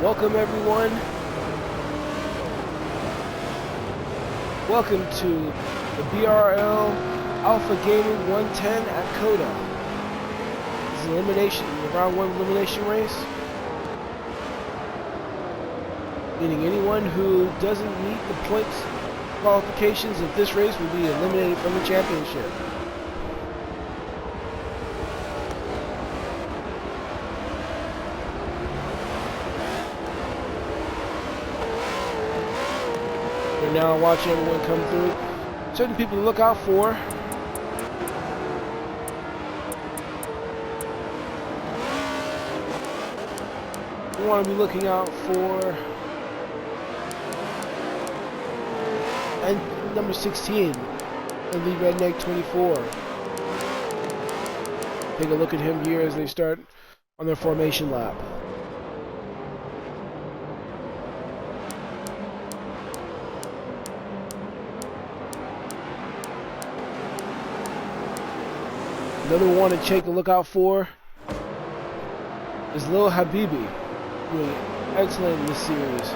Welcome everyone. Welcome to the BRL Alpha Gaming 110 at COTA. This is elimination, the round 1 elimination race. Meaning anyone who doesn't meet the points qualifications of this race will be eliminated from the championship. We're now watching everyone come through. Certain people to look out for. We want to be looking out for and number 16, the Redneck 24. Take a look at him here as they start on their formation lap. Another one to take a look out for is Lil Habibi, doing excellent in this series.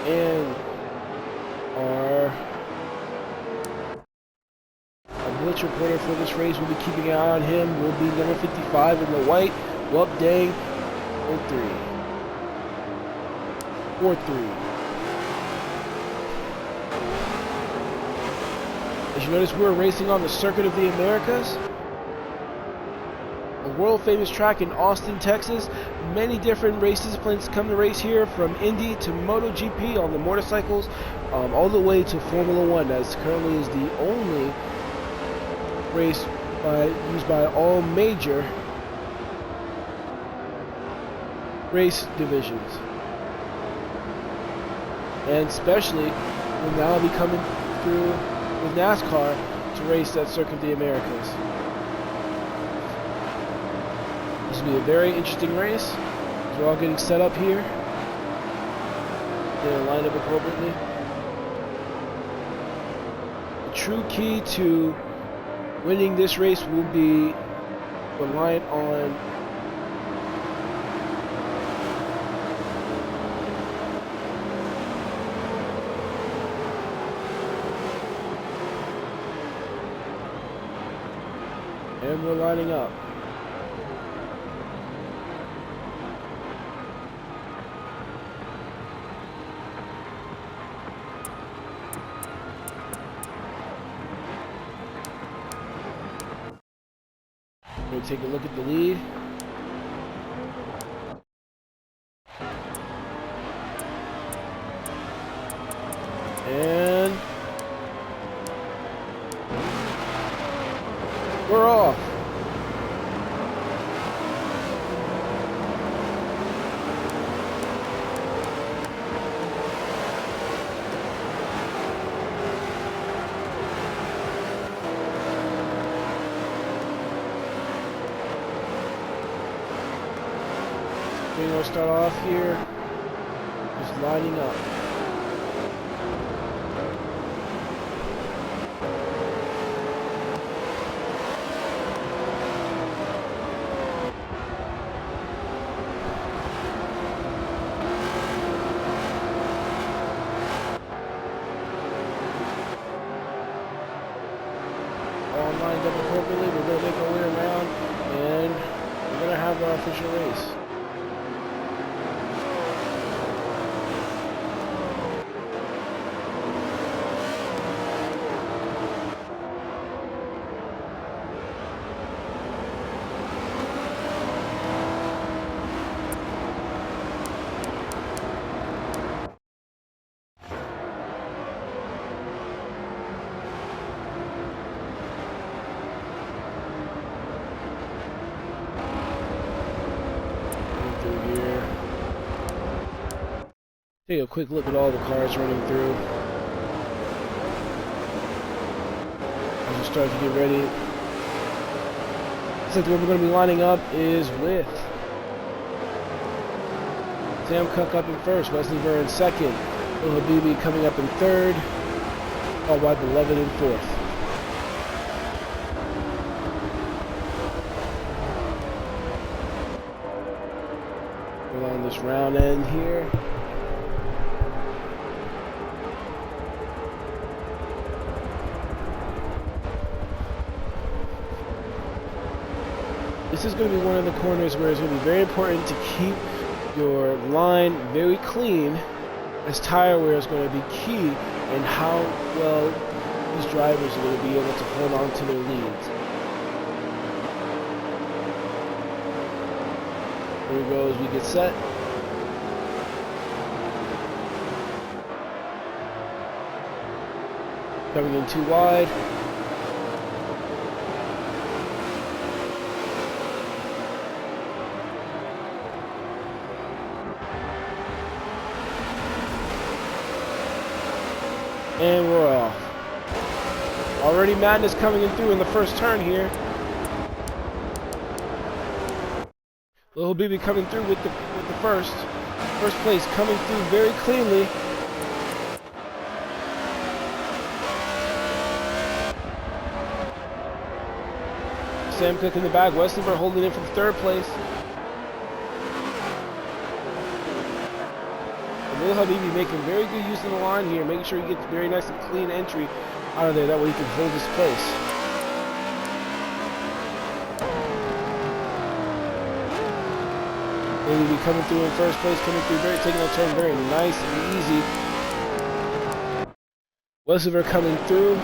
And our blitz reporter for this race will be keeping an eye on him. Will be number 55 in the white. Well, dang. 4-3. As you notice, we're racing on the Circuit of the Americas, a world famous track in Austin, Texas. Many different race disciplines come to race here, from Indy to MotoGP on the motorcycles, all the way to Formula 1, as currently is the only race used by all major race divisions. And especially will now be coming through with NASCAR to race that Circuit of the Americas. This will be a very interesting race. We're all getting set up here. Getting lined up appropriately. The true key to winning this race will be reliant on and we're lining up. We're going to take a look at the lead. And we're off. We're going to start off here just lining up. All lined up appropriately. We're going to make our way around and we're going to have our official race. Take a quick look at all the cars running through as we start to get ready. Looks like where we're going to be lining up is with Sam Cook up in first, Wesley Burr in second, Lil Habibi coming up in third, followed by Beloved in fourth. We're on this round end here. This is going to be one of the corners where it's going to be very important to keep your line very clean, as tire wear is going to be key in how well these drivers are going to be able to hold on to their leads. Here we go as we get set. Coming in too wide. And we're off. Already Madness coming in through in the first turn here. Lil Habibi coming through with the first place, coming through very cleanly. Sam Cook in the back, Westenberg holding in from third place. Lil Habibi making very good use of the line here, making sure he gets very nice and clean entry out of there. That way he can hold his place. Habibi coming through in first place, coming through taking a turn very nice and easy. Westenberg coming through.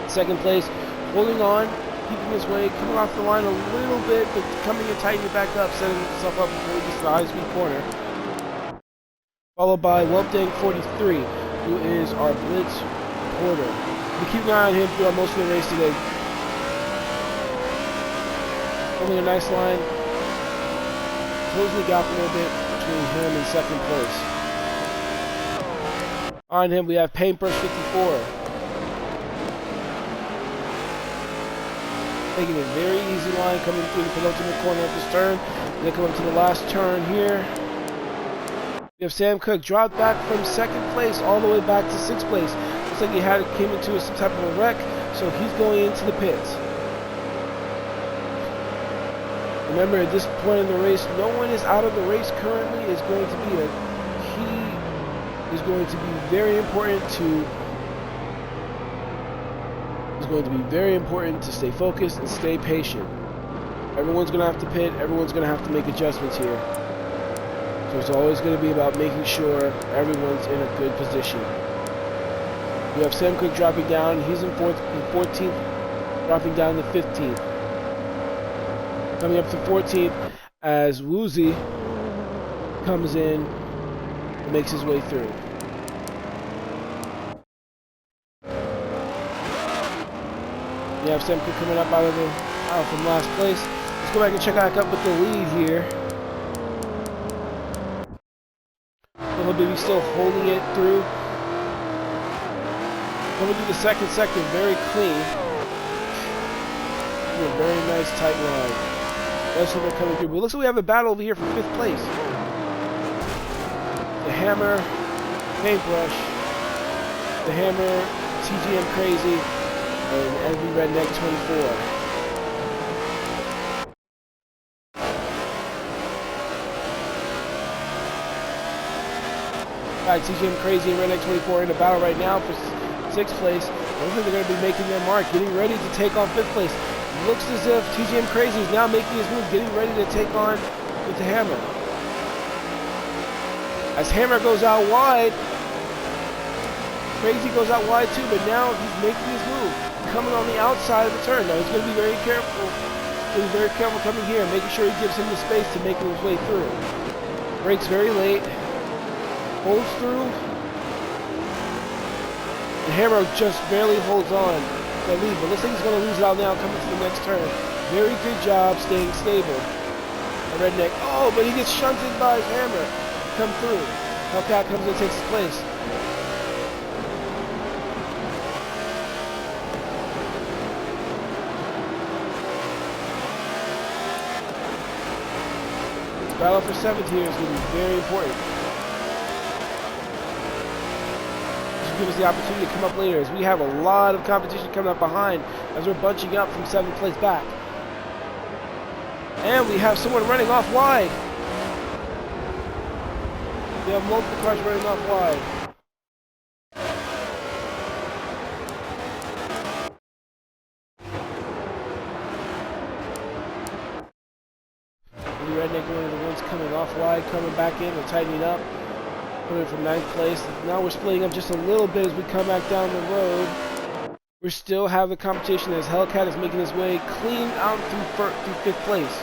Second place, holding on, keeping his way, coming off the line a little bit, but coming and tightening it back up, setting himself up before he gets to the high-speed corner. Followed by Welpdang 43, who is our blitz reporter. We keep an eye on him throughout most of the race today. Holding a nice line, closing the gap a little bit between him and second place. On him we have Paintbrush 54. Taking a very easy line, coming through the penultimate corner of this turn. Then coming to the last turn here. We have Sam Cook dropped back from second place all the way back to sixth place. Looks like he came into some type of a wreck, so he's going into the pits. Remember, at this point in the race, no one is out of the race currently. Is going to be a key. Is going to be very important to. Is going to be very important to stay focused and stay patient. Everyone's going to have to pit. Everyone's going to have to make adjustments here. So it's always going to be about making sure everyone's in a good position. We have Sam Cook dropping down. He's in 14th, dropping down to 15th. Coming up to 14th as Woozy comes in and makes his way through. We have Sam Cook coming up out from last place. Let's go back and check back up with the lead here. Habibi still holding it through. Coming through the second sector, very clean. A very nice tight line. Westenberg coming through. But it looks like we have a battle over here for 5th place. The Hammer, Paintbrush, the Hammer, TGM Crazy, and Envy Redneck 24. TGM Crazy and Redneck 24 in a battle right now for 6th place. I don't think they're going to be making their mark, getting ready to take on 5th place. Looks as if TGM Crazy is now making his move, getting ready to take on with the Hammer. As Hammer goes out wide, Crazy goes out wide too, but now he's making his move, coming on the outside of the turn. Now he's going to be very careful. He's very careful coming here, making sure he gives him the space to make his way through. Brakes very late. Holds through. And Hammer just barely holds on to lead, but looks like he's going to lose it out now coming to the next turn. Very good job staying stable. The Redneck, oh, but he gets shunted by his Hammer. Come through. Hellcat comes and takes his place. Battle for 7th here is going to be very important. give us the opportunity to come up later, as we have a lot of competition coming up behind as we're bunching up from 7th place back. And we have someone running off wide. We have multiple cars running off wide. The Redneck, one of the ones coming off wide, coming back in and tightening up. Coming from 9th place. Now we're splitting up just a little bit as we come back down the road. We still have the competition as Hellcat is making his way clean out through 5th place.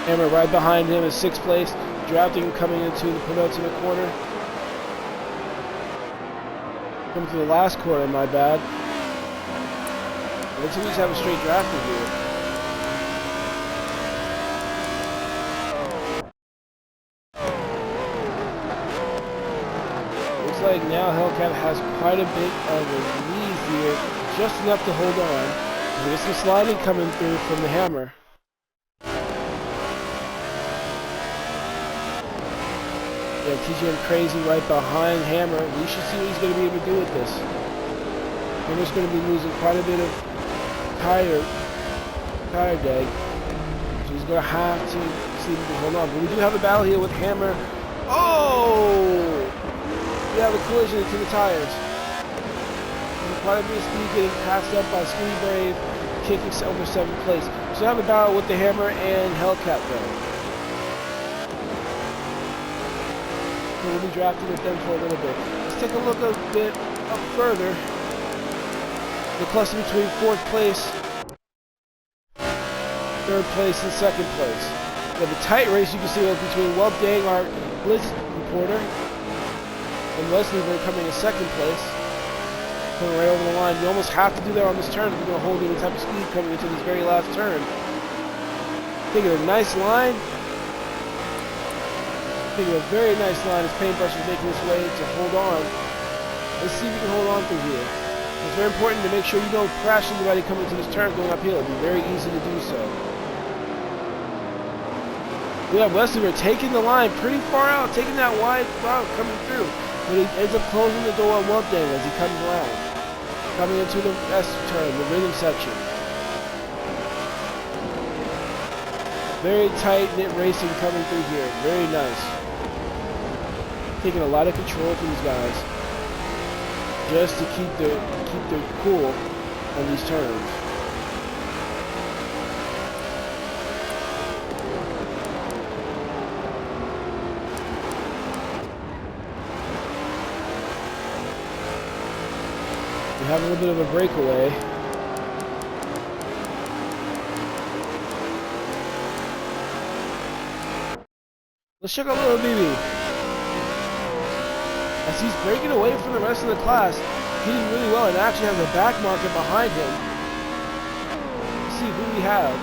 Hammer right behind him is 6th place, drafting coming into the penultimate corner. Coming to the last corner, my bad. Looks like we just have a straight drafter here. Looks like now Hellcat has quite a bit of a lead here, just enough to hold on. There's some sliding coming through from the Hammer. Yeah, TGM Crazy right behind Hammer. We should see what he's going to be able to do with this. Hammer's going to be losing quite a bit of tire drag. So he's going to have to see if he can hold on. But we do have a battle here with Hammer. Oh! We have a collision into the tires. There's quite a bit of speed getting passed up by Skinny Brave, kicking over 7th place. So we have a battle with the Hammer and Hellcat though. We'll be drafting with them for a little bit. Let's take a look a bit up further. The cluster between 4th place, 3rd place, and 2nd place. We have a tight race you can see between Wolfgang, our Blitz reporter, and Wesley. We're coming in 2nd place. Coming right over the line. You almost have to do that on this turn if you're going to hold any type of speed coming into this very last turn. Taking a nice line. A very nice line as Paintbrush is making his way to hold on. Let's see if we can hold on through here. It's very important to make sure you don't crash anybody coming to this turn going uphill. It'll be very easy to do so. We have Wesley, we're taking the line pretty far out, taking that wide route coming through. But he ends up closing the door on Wolfgang as he comes around. Coming into the S turn, the rhythm section. Very tight-knit racing coming through here. Very nice. Taking a lot of control from these guys, just to keep their cool on these turns. We have a little bit of a breakaway. Let's check out little BB. As he's breaking away from the rest of the class, hitting really well and actually has a back marker behind him. Let's see who we have.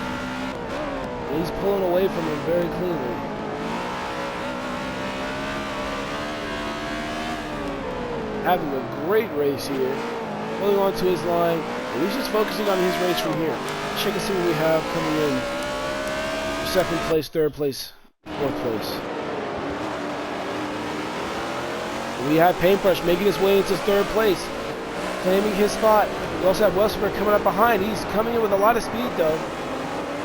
And he's pulling away from him very cleanly. Having a great race here. Holding on to his line. And he's just focusing on his race from here. Check and see what we have coming in. 2nd place, 3rd place, 4th place. We have Paintbrush making his way into 3rd place, claiming his spot. We also have Westbrook coming up behind. He's coming in with a lot of speed though,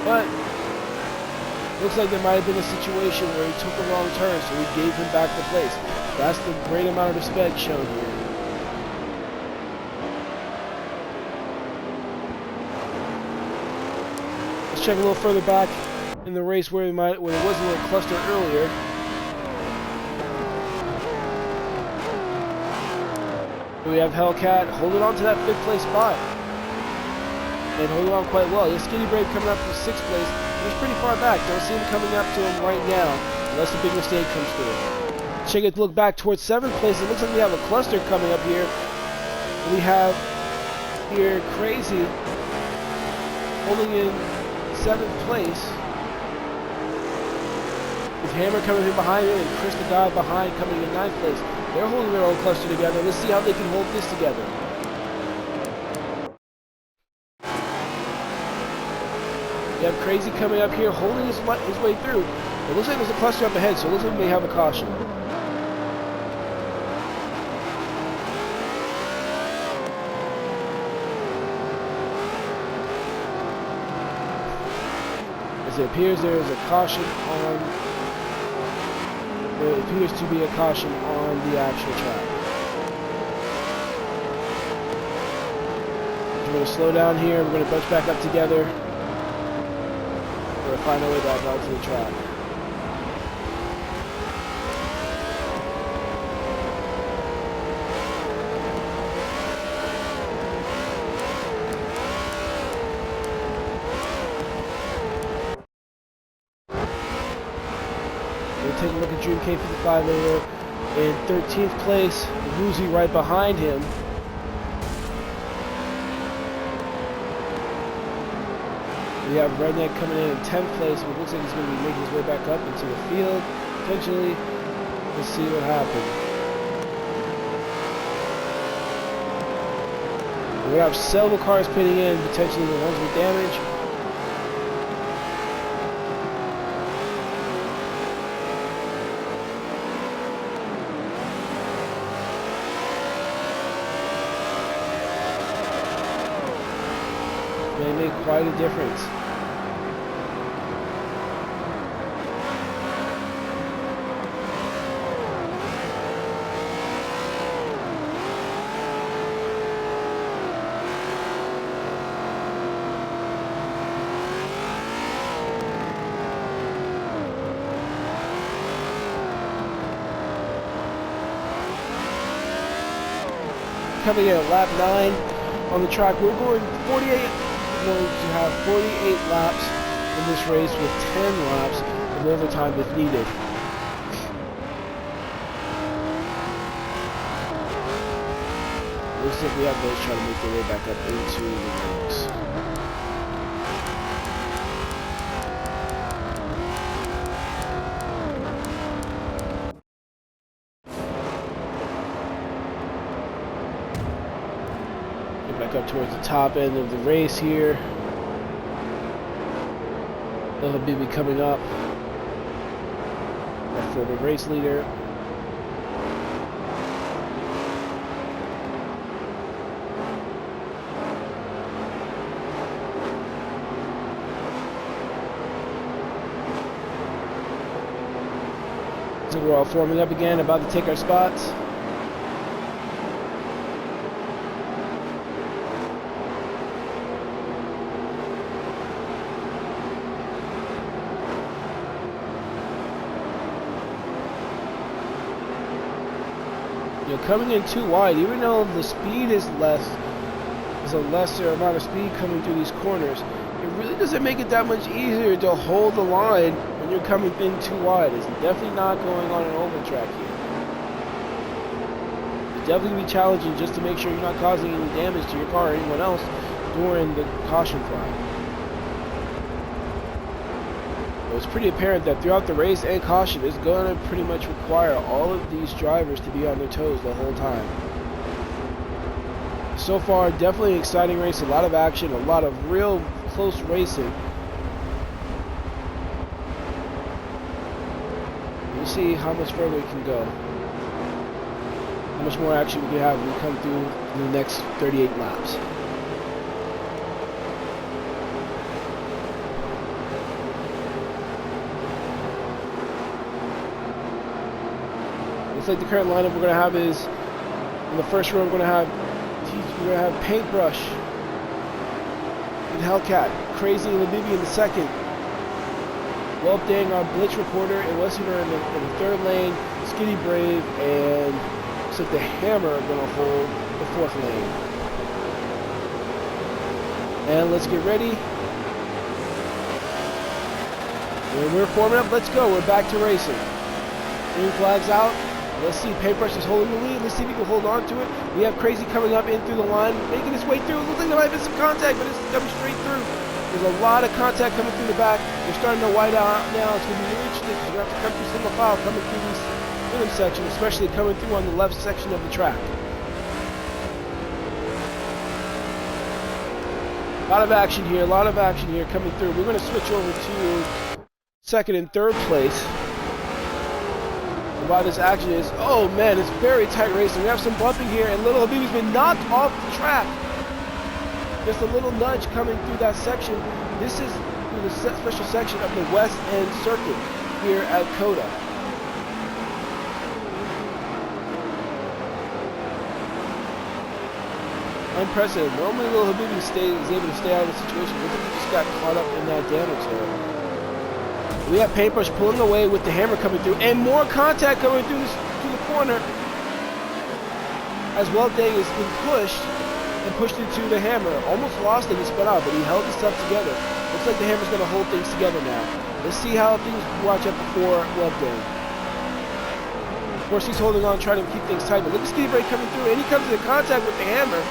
but looks like there might have been a situation where he took a wrong turn, so we gave him back the place. That's the great amount of respect shown here. Let's check a little further back in the race where there was a little cluster earlier. We have Hellcat holding on to that 5th place spot. And holding on quite well. This Skinny Brave coming up from 6th place. He's pretty far back. Don't see him coming up to him right now, unless a big mistake comes through. Check it, look back towards 7th place. It looks like we have a cluster coming up here. We have here Crazy holding in 7th place. With Hammer coming in behind him and Chris the guy behind coming in 9th place. They're holding their own cluster together. Let's see how they can hold this together. We have Crazy coming up here, holding his way through. It looks like there's a cluster up ahead, so it looks like we may have a caution. As it appears there is a caution on... There appears to be a caution on the actual track. We're going to slow down here. We're going to bunch back up together. We're going to find our way back onto the track. We'll take a look at Dream K55 over in 13th place. Woozy right behind him. We have Redneck coming in 10th place, but it looks like he's going to be making his way back up into the field. Potentially, let's see what happens. We're going to have several cars pitting in, potentially the ones with damage. May make quite a difference. Coming in at lap 9 on the track, we're going 48. Going to have 48 laps in this race with 10 laps of overtime if needed. Looks like we have those trying to make their way back up into the ranks. Back up towards the top end of the race here. Little BB coming up. Our former race leader. So we're all forming up again, about to take our spots. Coming in too wide, even though the speed is less, is a lesser amount of speed coming through these corners, it really doesn't make it that much easier to hold the line when you're coming in too wide. It's definitely not going on an oval track here. It's definitely be challenging just to make sure you're not causing any damage to your car or anyone else during the caution flag. It's pretty apparent that throughout the race and caution is going to pretty much require all of these drivers to be on their toes the whole time. So far, definitely an exciting race, a lot of action, a lot of real close racing. We'll see how much further we can go. How much more action we can have when we come through the next 38 laps. Looks like the current lineup we're going to have is, in the first row we're going to have Paintbrush and Hellcat, Crazy and Labibi in the second. Welpdang, our Blitz reporter, and Westerner in the third lane, Skinny Brave, and looks like the Hammer are going to hold the fourth lane. And let's get ready. And we're forming up, let's go, we're back to racing. Green flag's out. Let's see, Paintbrush is holding the lead. Let's see if he can hold on to it. We have Crazy coming up in through the line, making his way through. It looks like there might have been some contact, but it's coming straight through. There's a lot of contact coming through the back. They're starting to white out now. It's going to be really interesting because you're going to have to come through single file coming through this rhythm section, especially coming through on the left section of the track. A lot of action here coming through. We're going to switch over to second and third place. And why this action is, oh man, it's very tight racing. We have some bumping here, and Little Habibi's been knocked off the track. Just a little nudge coming through that section. This is through the special section of the West End Circuit here at COTA. Unprecedented. Normally Little Habibi is able to stay out of the situation. Looks like he just got caught up in that damage there. We have Paintbrush pulling away with the hammer coming through, and more contact coming through the corner as Weltdang has been pushed and pushed into the hammer. Almost lost it and spun out, but he held himself together. Looks like the hammer's going to hold things together now. Let's see how things watch up before Weltdang. Of course, he's holding on, trying to keep things tight, but look at Speedy Break coming through, and he comes into contact with the hammer.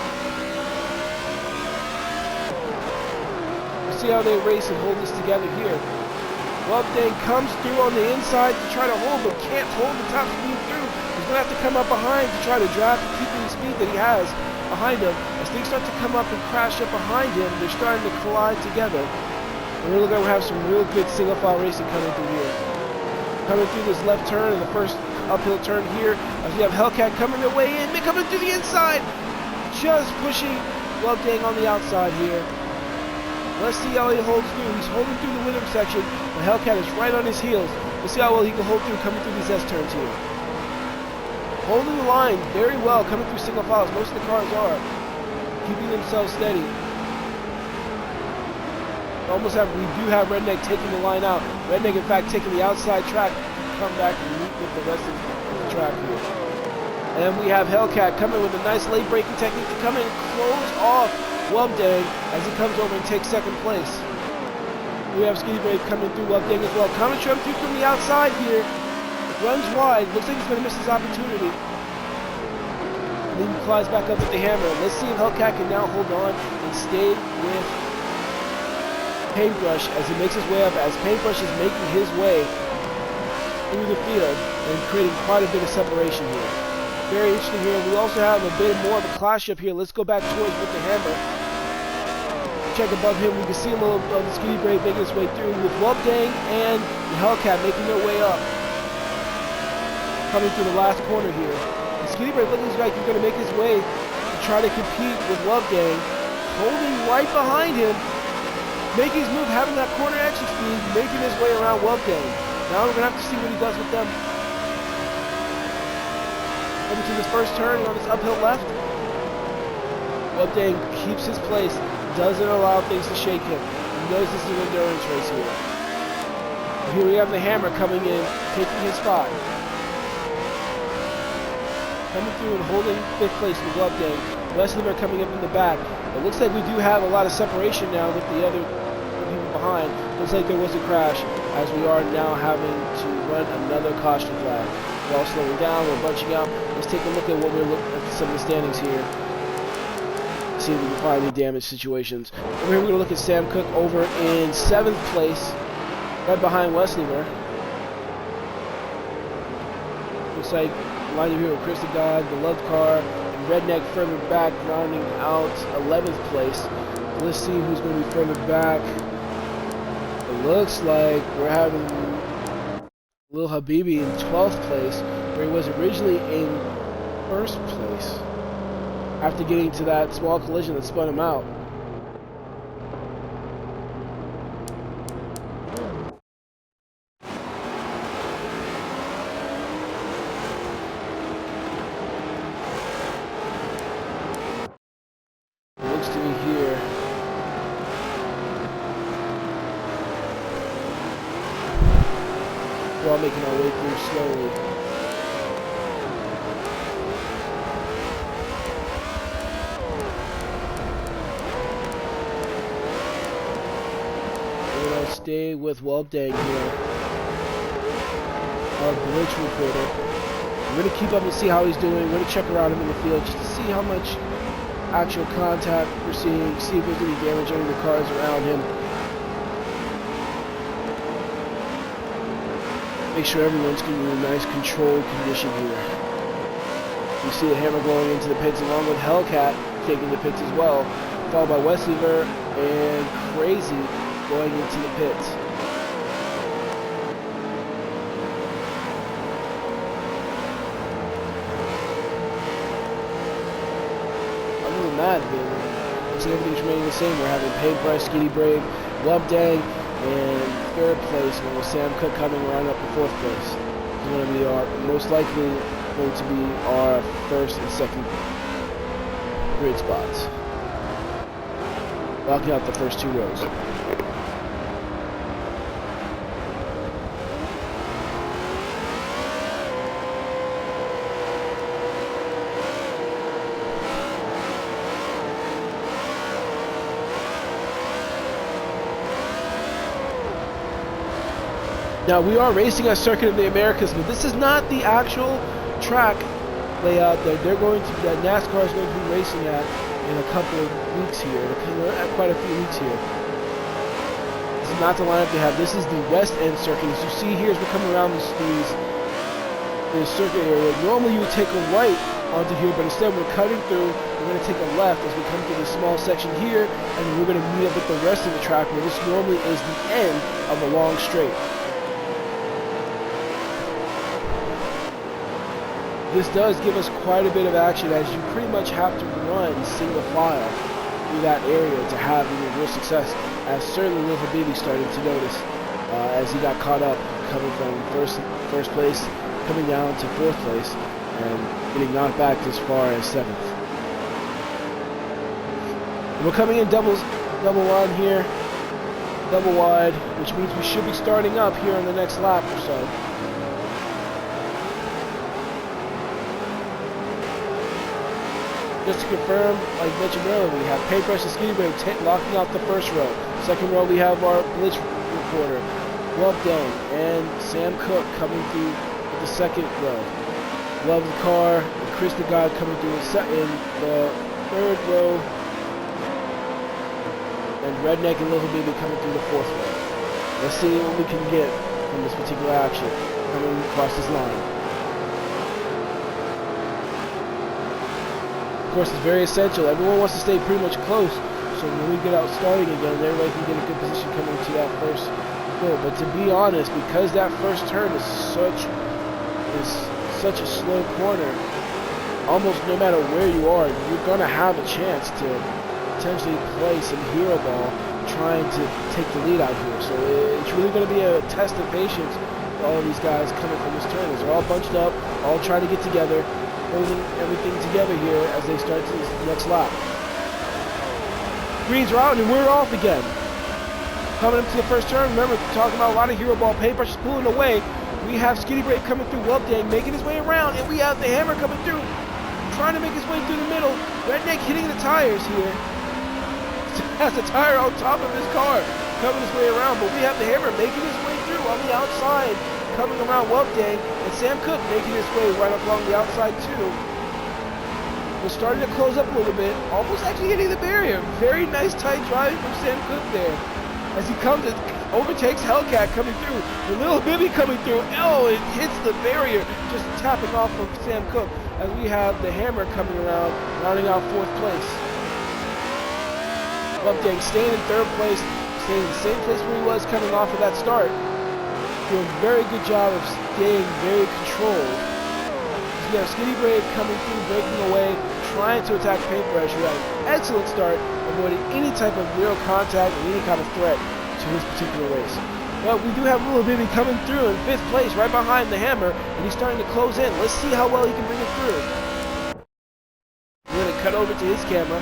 See how they race and hold this together here. Weltdang comes through on the inside to try to hold, but can't hold the top speed through. He's going to have to come up behind to try to drive and keep the speed that he has behind him. As things start to come up and crash up behind him, they're starting to collide together. And we're going to have some real good single file racing coming through here. Coming through this left turn and the first uphill turn here, as we have Hellcat coming their way in, coming through the inside, just pushing Weltdang on the outside here. Let's see how he holds through. He's holding through the Witham section. The Hellcat is right on his heels. Let's see how well he can hold through coming through these S-turns here. Holding the line very well, coming through single files. Most of the cars are. Keeping themselves steady. We do have Redneck taking the line out. Redneck, in fact, taking the outside track to come back and meet with the rest of the track here. And we have Hellcat coming with a nice late braking technique to come in and close off Weltdang as he comes over and takes second place. We have Speedy Break coming through Weltdang as well. Coming through from the outside here. Runs wide. Looks like he's going to miss his opportunity. And then he flies back up with the hammer. Let's see if Hellcat can now hold on and stay with Paintbrush as he makes his way up. As Paintbrush is making his way through the field and creating quite a bit of separation here. Very interesting here. We also have a bit more of a clash up here. Let's go back towards with the hammer. Check above him. We can see a little of the Speedy Break making his way through with Weltdang and the Hellcat making their way up. Coming through the last corner here. And Speedy Break looking like he's going to make his way to try to compete with Weltdang. Holding right behind him. Making his move, having that corner action speed, making his way around Weltdang. Now we're going to have to see what he does with them. Coming to this first turn on this uphill left. Weltdang keeps his place, doesn't allow things to shake him. He knows this is an endurance race here. Here we have the hammer coming in, taking his spot. Coming through and holding fifth place with Weltdang. The rest of them are coming up in the back. It looks like we do have a lot of separation now with the other people behind. Looks like there was a crash as we are now having to run another caution flag. We're all slowing down, we're bunching out. Let's take a look at what we're looking at some of the standings here. See if we can find any damage situations. Over here we're going to look at Sam Cook over in 7th place, right behind Wesleymer. Looks like lining here with Chris the God, the Loved Car, and Redneck further back, rounding out 11th place. Let's see who's going to be further back. It looks like we're having Lil Habibi in 12th place, where he was originally in 1st place after getting to that small collision that spun him out. It looks to me here. We're all making our way through slowly. Stay with Weltdang here, our glitch reporter. We're going to keep up and see how he's doing. We're going to check around him in the field just to see how much actual contact we're seeing, see if there's any damage on the cars around him. Make sure everyone's getting in a nice controlled condition here. You see the hammer going into the pits along with Hellcat taking the pits as well, followed by Wesleymer and Crazy going into the pits. than that, looks like everything's remaining the same. We're having Paintbrush, Skitty Brave, Wubdang, and third place, and with Sam Cook coming around up in fourth place. It's going to be our, most likely going to be our first and second grid spots. Blocking out the first two rows. Now we are racing at Circuit of the Americas, but this is not the actual track layout that they're going to, that NASCAR is going to be racing at in a couple of weeks here, quite a few weeks here. This is not the lineup they have. This is the West End circuit. As you see here, as we come around this circuit area, normally you would take a right onto here, but instead we're cutting through. We're going to take a left as we come through this small section here, and we're going to meet up with the rest of the track where this normally is the end of a long straight. This does give us quite a bit of action, as you pretty much have to run single file through that area to have any real success, as certainly Little Baby started to notice as he got caught up coming from first place, coming down to fourth place, and getting knocked back as far as seventh. We're coming in double on here, double wide, which means we should be starting up here on the next lap or so. Just to confirm, like I mentioned earlier, we have Paintbrush and Skitty Brave locking out the first row. Second row, we have our Blitz reporter, Wubdang, and Sam Cook coming through with the second row. Love the Car and Chris the God coming through in the third row. And Redneck and Little Baby coming through the fourth row. Let's see what we can get from this particular action coming across this line. Of course, it's very essential. Everyone wants to stay pretty much close, so when we get out starting again, everybody can get a good position coming to that first hill. But to be honest, because that first turn is such a slow corner, almost no matter where you are, you're going to have a chance to potentially play some hero ball trying to take the lead out here. So it's really going to be a test of patience for all of these guys coming from this turn. They're all bunched up, all trying to get together, holding everything together here as they start to this next lap. Greens are out and we're off again. Coming up to the first turn, remember, talking about a lot of hero ball, Paintbrush is pulling away. We have Skitty Brave coming through, Wubdang making his way around, and we have the Hammer coming through, trying to make his way through the middle. Redneck hitting the tires here. Has the tire on top of his car, coming his way around, but we have the Hammer making his way through on the outside, coming around Wubdang, and Sam Cook making his way right up along the outside too. We're starting to close up a little bit, almost actually hitting the barrier. Very nice tight driving from Sam Cook there. As he comes and overtakes Hellcat coming through. The Little Bibby coming through. Oh, it hits the barrier, just tapping off of Sam Cook. As we have the Hammer coming around, rounding out fourth place. Wubdang staying in third place, staying in the same place where he was coming off of that start. Doing a very good job of staying very controlled. We have Skitty Brave coming through, breaking away, trying to attack Paintbrush, who had an excellent start, avoiding any type of real contact or any kind of threat to his particular race. But we do have Little Bibby coming through in fifth place, right behind the Hammer, and he's starting to close in. Let's see how well he can bring it through. We're going to cut over to his camera.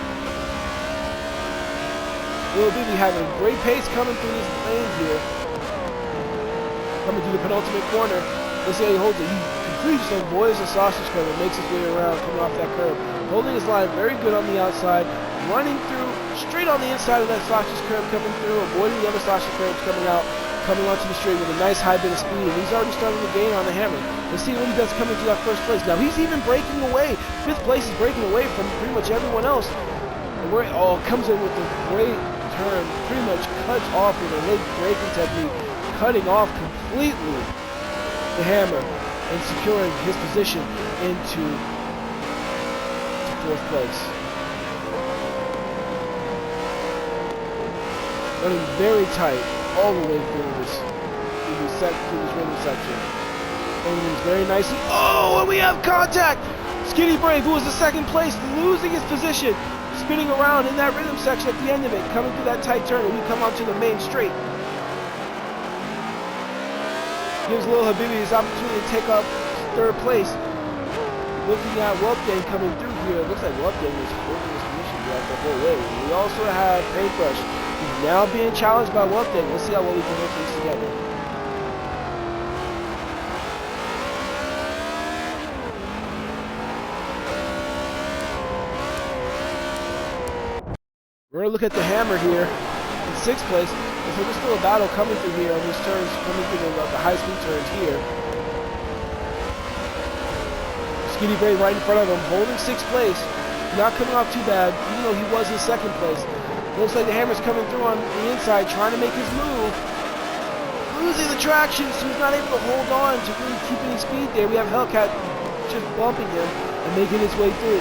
Little Bibby having a great pace coming through these lanes here. Coming through the penultimate corner. Let's see how he holds it. He completes some boys and sausage curve and makes his way around, coming off that curve. Holding his line very good on the outside, running through straight on the inside of that sausage curve, coming through, avoiding the other sausage curves coming out, coming onto the straight with a nice high bit of speed, and he's already starting to gain on the Hammer. Let's see what he does coming to that first place. Now he's even breaking away. Fifth place is breaking away from pretty much everyone else. And comes in with a great turn, pretty much cuts off with a late braking technique, cutting off completely the Hammer and securing his position into fourth place. Running very tight all the way through this rhythm section. Holding these very nicely. Oh, and we have contact! Skitty Brave, who was in second place, losing his position. spinning around in that rhythm section at the end of it, coming through that tight turn, and we come onto the main straight. Gives Lil Habibi his opportunity to take up third place. Looking at Wolfgang coming through here, it looks like Wolfgang is holding his position throughout the whole way. We also have Paintbrush. He's now being challenged by Wolfgang. Let's see how well we can work things together. We're going to look at the Hammer here in 6th place. So there's still a battle coming through here on these turns, coming through the high-speed turns here. Skinny Brave right in front of him, holding 6th place. Not coming off too bad, even though he was in 2nd place. Looks like the Hammer's coming through on the inside, trying to make his move. Losing the traction, so he's not able to hold on to really keep any speed there. We have Hellcat just bumping him and making his way through.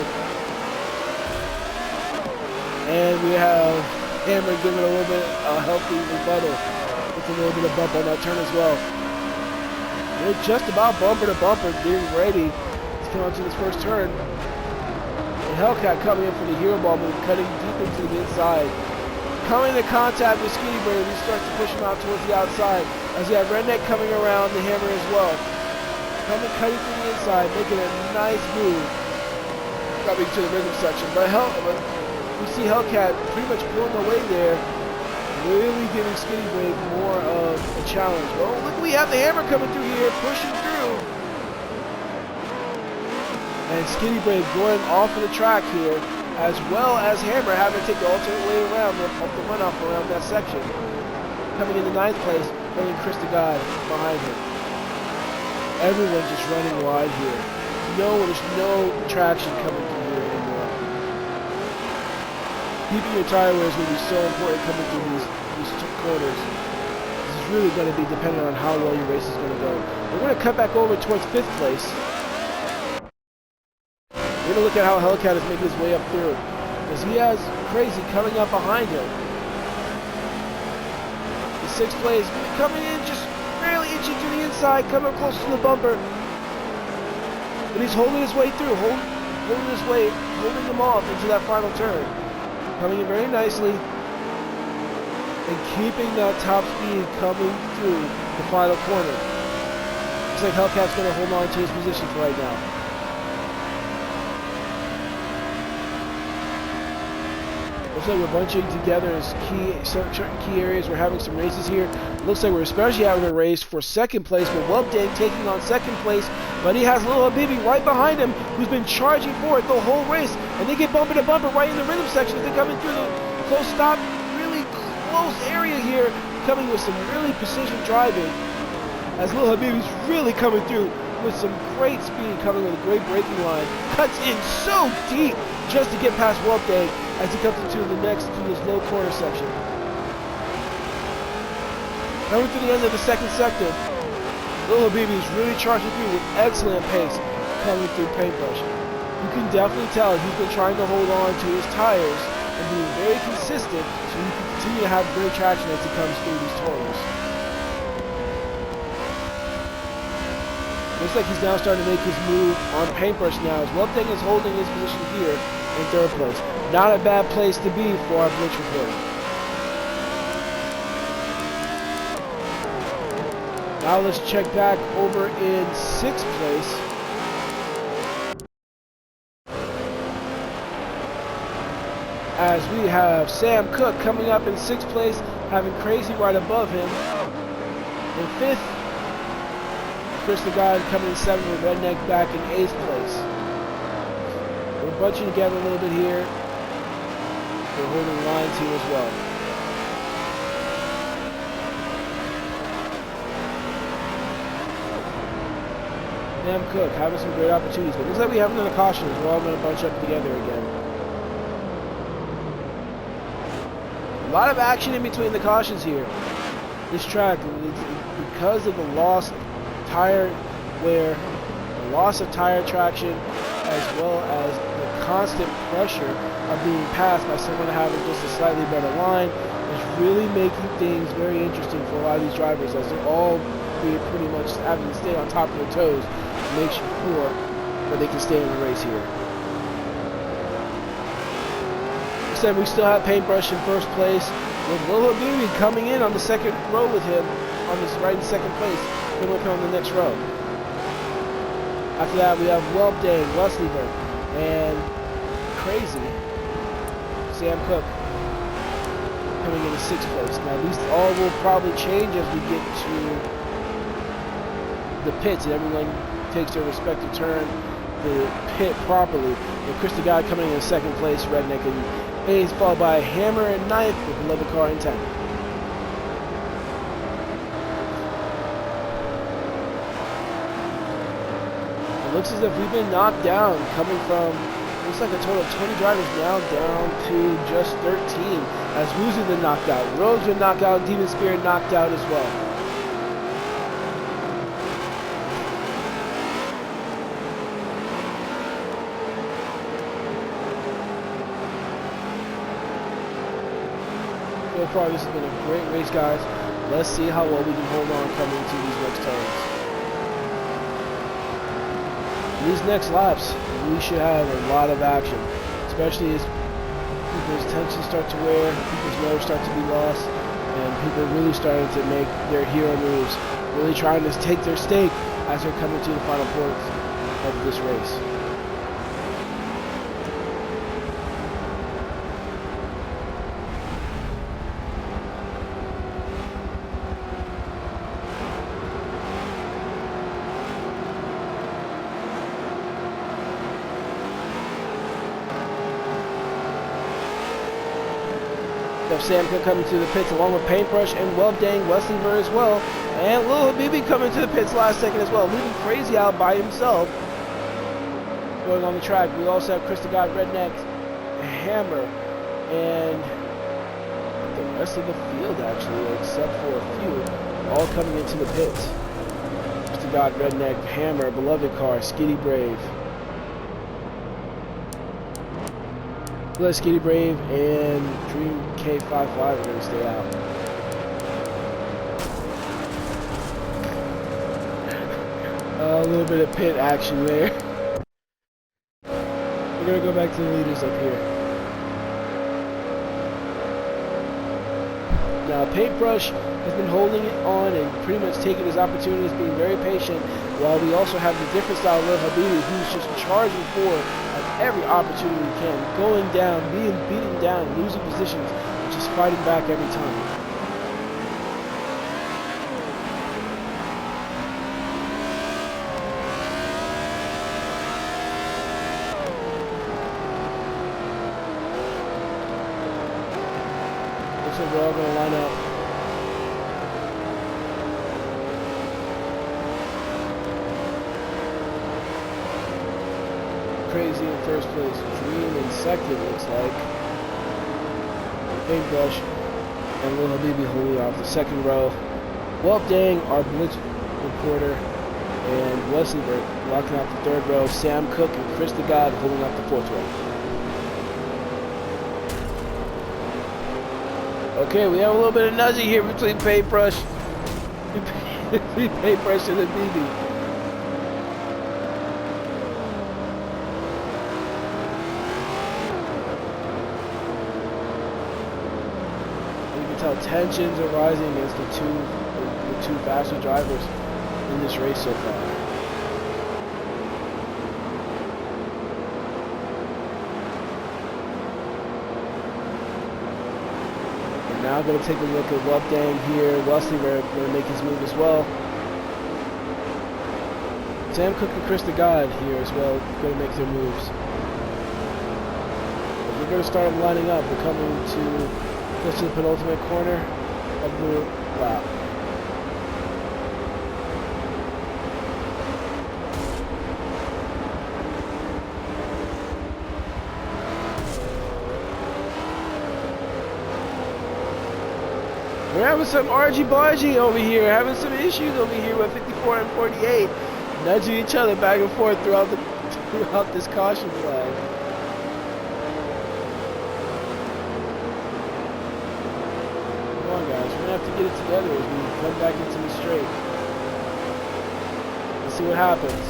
And we have Hammer giving a little bit of healthy rebuttal with a little bit of bump on that turn as well. They're just about bumper to bumper, getting ready to come onto this first turn. And Hellcat coming in for the hero ball move, cutting deep into the inside. Coming into contact with Skinny Brave, he starts to push him out towards the outside. As you have Redneck coming around the Hammer as well. Cutting through the inside, making a nice move. Coming to the rhythm section. But we see Hellcat pretty much pulling away there, really giving Skinny Brave more of a challenge. Well, look, we have the Hammer coming through here, pushing through. And Skinny Brave going off of the track here, as well as Hammer having to take the alternate way around, the runoff around that section. Coming into 9th place, holding Chris the God behind him. Everyone's just running wide here. There's no traction coming through here anymore. Keeping your tire wear is going to be so important coming through these corners. This is really going to be dependent on how well your race is going to go. We're going to cut back over towards 5th place. We're going to look at how Hellcat is making his way up through. Because he has Crazy coming up behind him. In 6th place, coming in just barely inching to the inside, coming close to the bumper. But he's holding his way through, holding them off into that final turn. Coming in very nicely and keeping that top speed coming through the final corner. Looks like Hellcat's going to hold on to his position for right now. Looks like we're bunching together in certain key areas. We're having some races here. Looks like we're especially having a race for 2nd place with Wubdang taking on 2nd place. But he has Lil Habibi right behind him, who's been charging forward the whole race. And they get bumper to bumper right in the rhythm section as they're coming through the close stop, really close area here, coming with some really precision driving. As Lil Habibi's really coming through with some great speed, coming with a great braking line. Cuts in so deep just to get past Wubdang as he comes into the next to this low corner section. Coming to the end of the 2nd sector, Lil Habibi is really charging through with excellent pace coming through Paintbrush. You can definitely tell he's been trying to hold on to his tires and being very consistent so he can continue to have great traction as he comes through these corners. Looks like he's now starting to make his move on Paintbrush now, as Wubdang is holding his position here in 3rd place. Not a bad place to be for our Blitz reporting. Now let's check back over in 6th place. As we have Sam Cook coming up in 6th place, having Crazy right above him. In 5th, Chris the God coming in 7th with Redneck back in 8th place. We're bunching together a little bit here. We're holding lines here as well. Sam Cook having some great opportunities, but looks like we have another caution as we're all going to bunch up together again. A lot of action in between the cautions here. This track, because of the loss of tire wear, the loss of tire traction, as well as the constant pressure of being passed by someone having just a slightly better line, is really making things very interesting for a lot of these drivers, as they're all pretty much having to stay on top of their toes to make sure that they can stay in the race here. said, we still have Paintbrush in first place, with Lil Habibi coming in on the second row with him, on this right in second place, then with him on the next row. After that, we have Welbdane, Westlever, and Crazy Sam Cook coming in sixth place. Now, these all will probably change as we get to the pits and everyone takes their respective turn to pit properly. And Chris the Guy coming in second place, Redneck in eighth, followed by Hammer in ninth with 11 car in 10th. It looks as if we've been knocked down, coming from, looks like a total of 20 drivers now down to just 13, as Woozy's been knocked out, Rogue's been knocked out, Demon Spirit knocked out as well. So far, this has been a great race, guys. Let's see how well we can hold on coming into these next turns. These next laps, we should have a lot of action, especially as people's tensions start to wear, people's nerves start to be lost, and people are really starting to make their hero moves, really trying to take their stake as they're coming to the final ports of this race. Sam Cook coming to the pits along with Paintbrush and Welbdane, Westlever as well. And Lil Habibi coming to the pits last second as well, leaving Crazy out by himself. Going on the track, we also have Chris the God, Redneck, Hammer, and the rest of the field actually, except for a few, all coming into the pits. Chris the God, Redneck, Hammer, Beloved Car, Skitty Brave. Skitty Brave and Dream K55 are going to stay out. A little bit of pit action there. We're going to go back to the leaders up here. Now, Paintbrush has been holding it on and pretty much taking his opportunities, being very patient, while we also have the different style of Lil Habibi, who's just charging forward at every opportunity he can, going down, being beaten down, losing positions, and just fighting back every time. Looks like we're all going to line up. Crazy in first place, Dream in second, looks like. Paintbrush and Lil Habibi holding off the second row. Welbdane, our blitz reporter, and Westlever locking out the third row. Sam Cook and Chris the God holding up the fourth row. Okay, we have a little bit of nudging here between Paintbrush and Habibi. Tensions are rising against the two faster drivers in this race so far. We're now going to take a look at Welbdane here. Westlever going to make his move as well. Sam Cook and Chris the God here as well going to make their moves. But we're going to start them lining up. We're coming to close to the penultimate corner of the lap. We're having some argy-bargy over here, having some issues over here with 54 and 48, nudging each other back and forth throughout this caution flag. Have to get it together as we come back into the straight. Let's see what happens.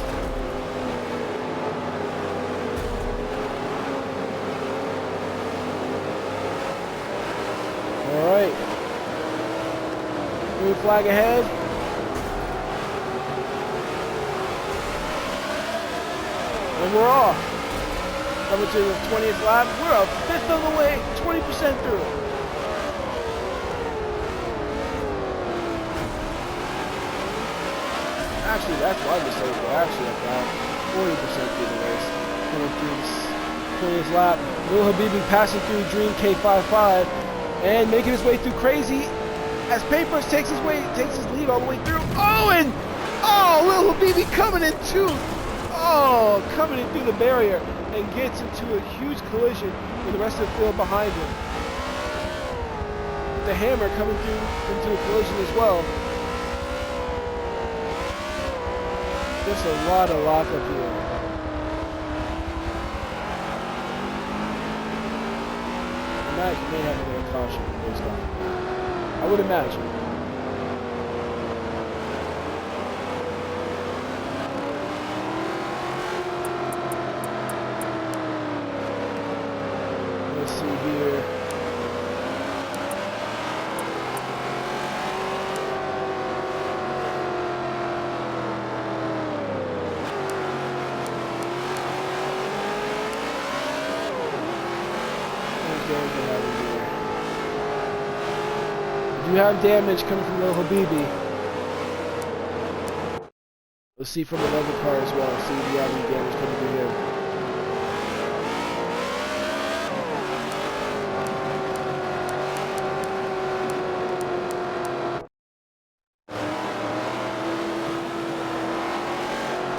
flag ahead. And we're off. Coming to the 20th lap. We're a fifth of the way, 20% through. Actually, that's my mistake. We're actually about 40% through the race. Coming through this 20th lap. Lil Habibi passing through Dream K55 and making his way through Crazy as Paintbrush takes his lead all the way through. Oh, and Lil Habibi coming in too. Oh, coming in through the barrier and gets into a huge collision with the rest of the field behind him. The Hammer coming through into a collision as well. Just a lot of lockup here. I may have a little caution based on it. I would imagine. Let's see here. You have damage coming from Lil Habibi. Let's see from another car as well. See if you have any damage coming through here.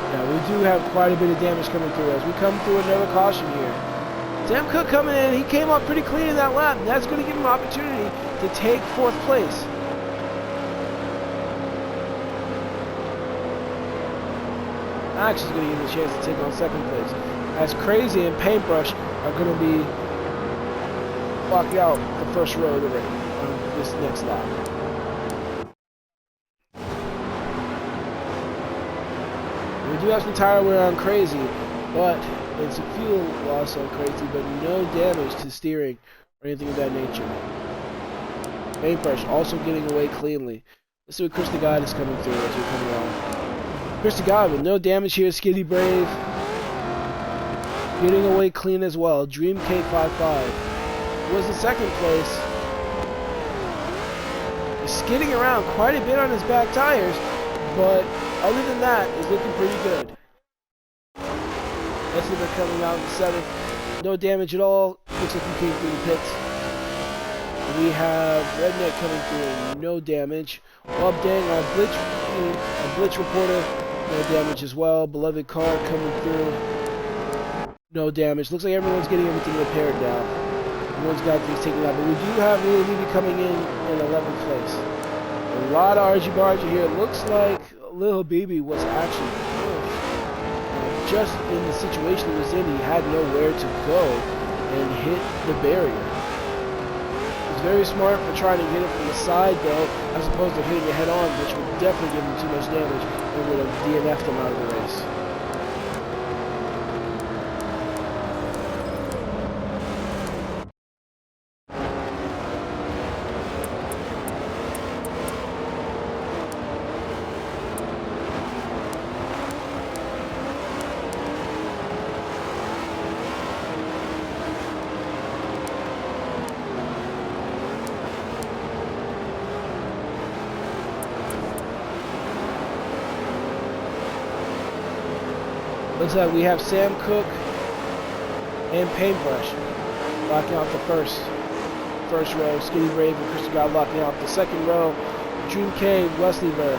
Yeah, we do have quite a bit of damage coming through as we come through another caution here. Sam Cook coming in, he came up pretty clean in that lap, and that's going to give him an opportunity to take 4th place. Actually, going to give him a chance to take on 2nd place. As Crazy and Paintbrush are going to be blocking out the first row of the race on this next lap. We do have some tire wear on Crazy, but it's a fuel loss on Crazy, but no damage to steering or anything of that nature. Paintbrush also getting away cleanly. Let's see what Chris the God is coming through as we come along. Chris the God with no damage here. Skitty Brave getting away clean as well. Dream K55 was in 2nd place. He's skidding around quite a bit on his back tires, but other than that, he's looking pretty good. Esliver coming out in 7th. No damage at all. Looks like he came through the pits. We have Redneck coming through. No damage. Bob Dang, our Blitz reporter. No damage as well. Beloved Car coming through. No damage. Looks like everyone's getting everything repaired now. Everyone's got things taken out. But we do have Lil Habibi coming in 11th place. A lot of argy-bargy here. It looks like Lil Habibi was actually just in the situation he was in. He had nowhere to go and hit the barrier. He's very smart for trying to get it from the side though, as opposed to hitting it head on, which would definitely give him too much damage and would have DNF'd him out of the race. Looks like we have Sam Cook and Paintbrush locking out the first row. Skinny Brave and Chris God locking out the 2nd row. Dream K, Wesley Ver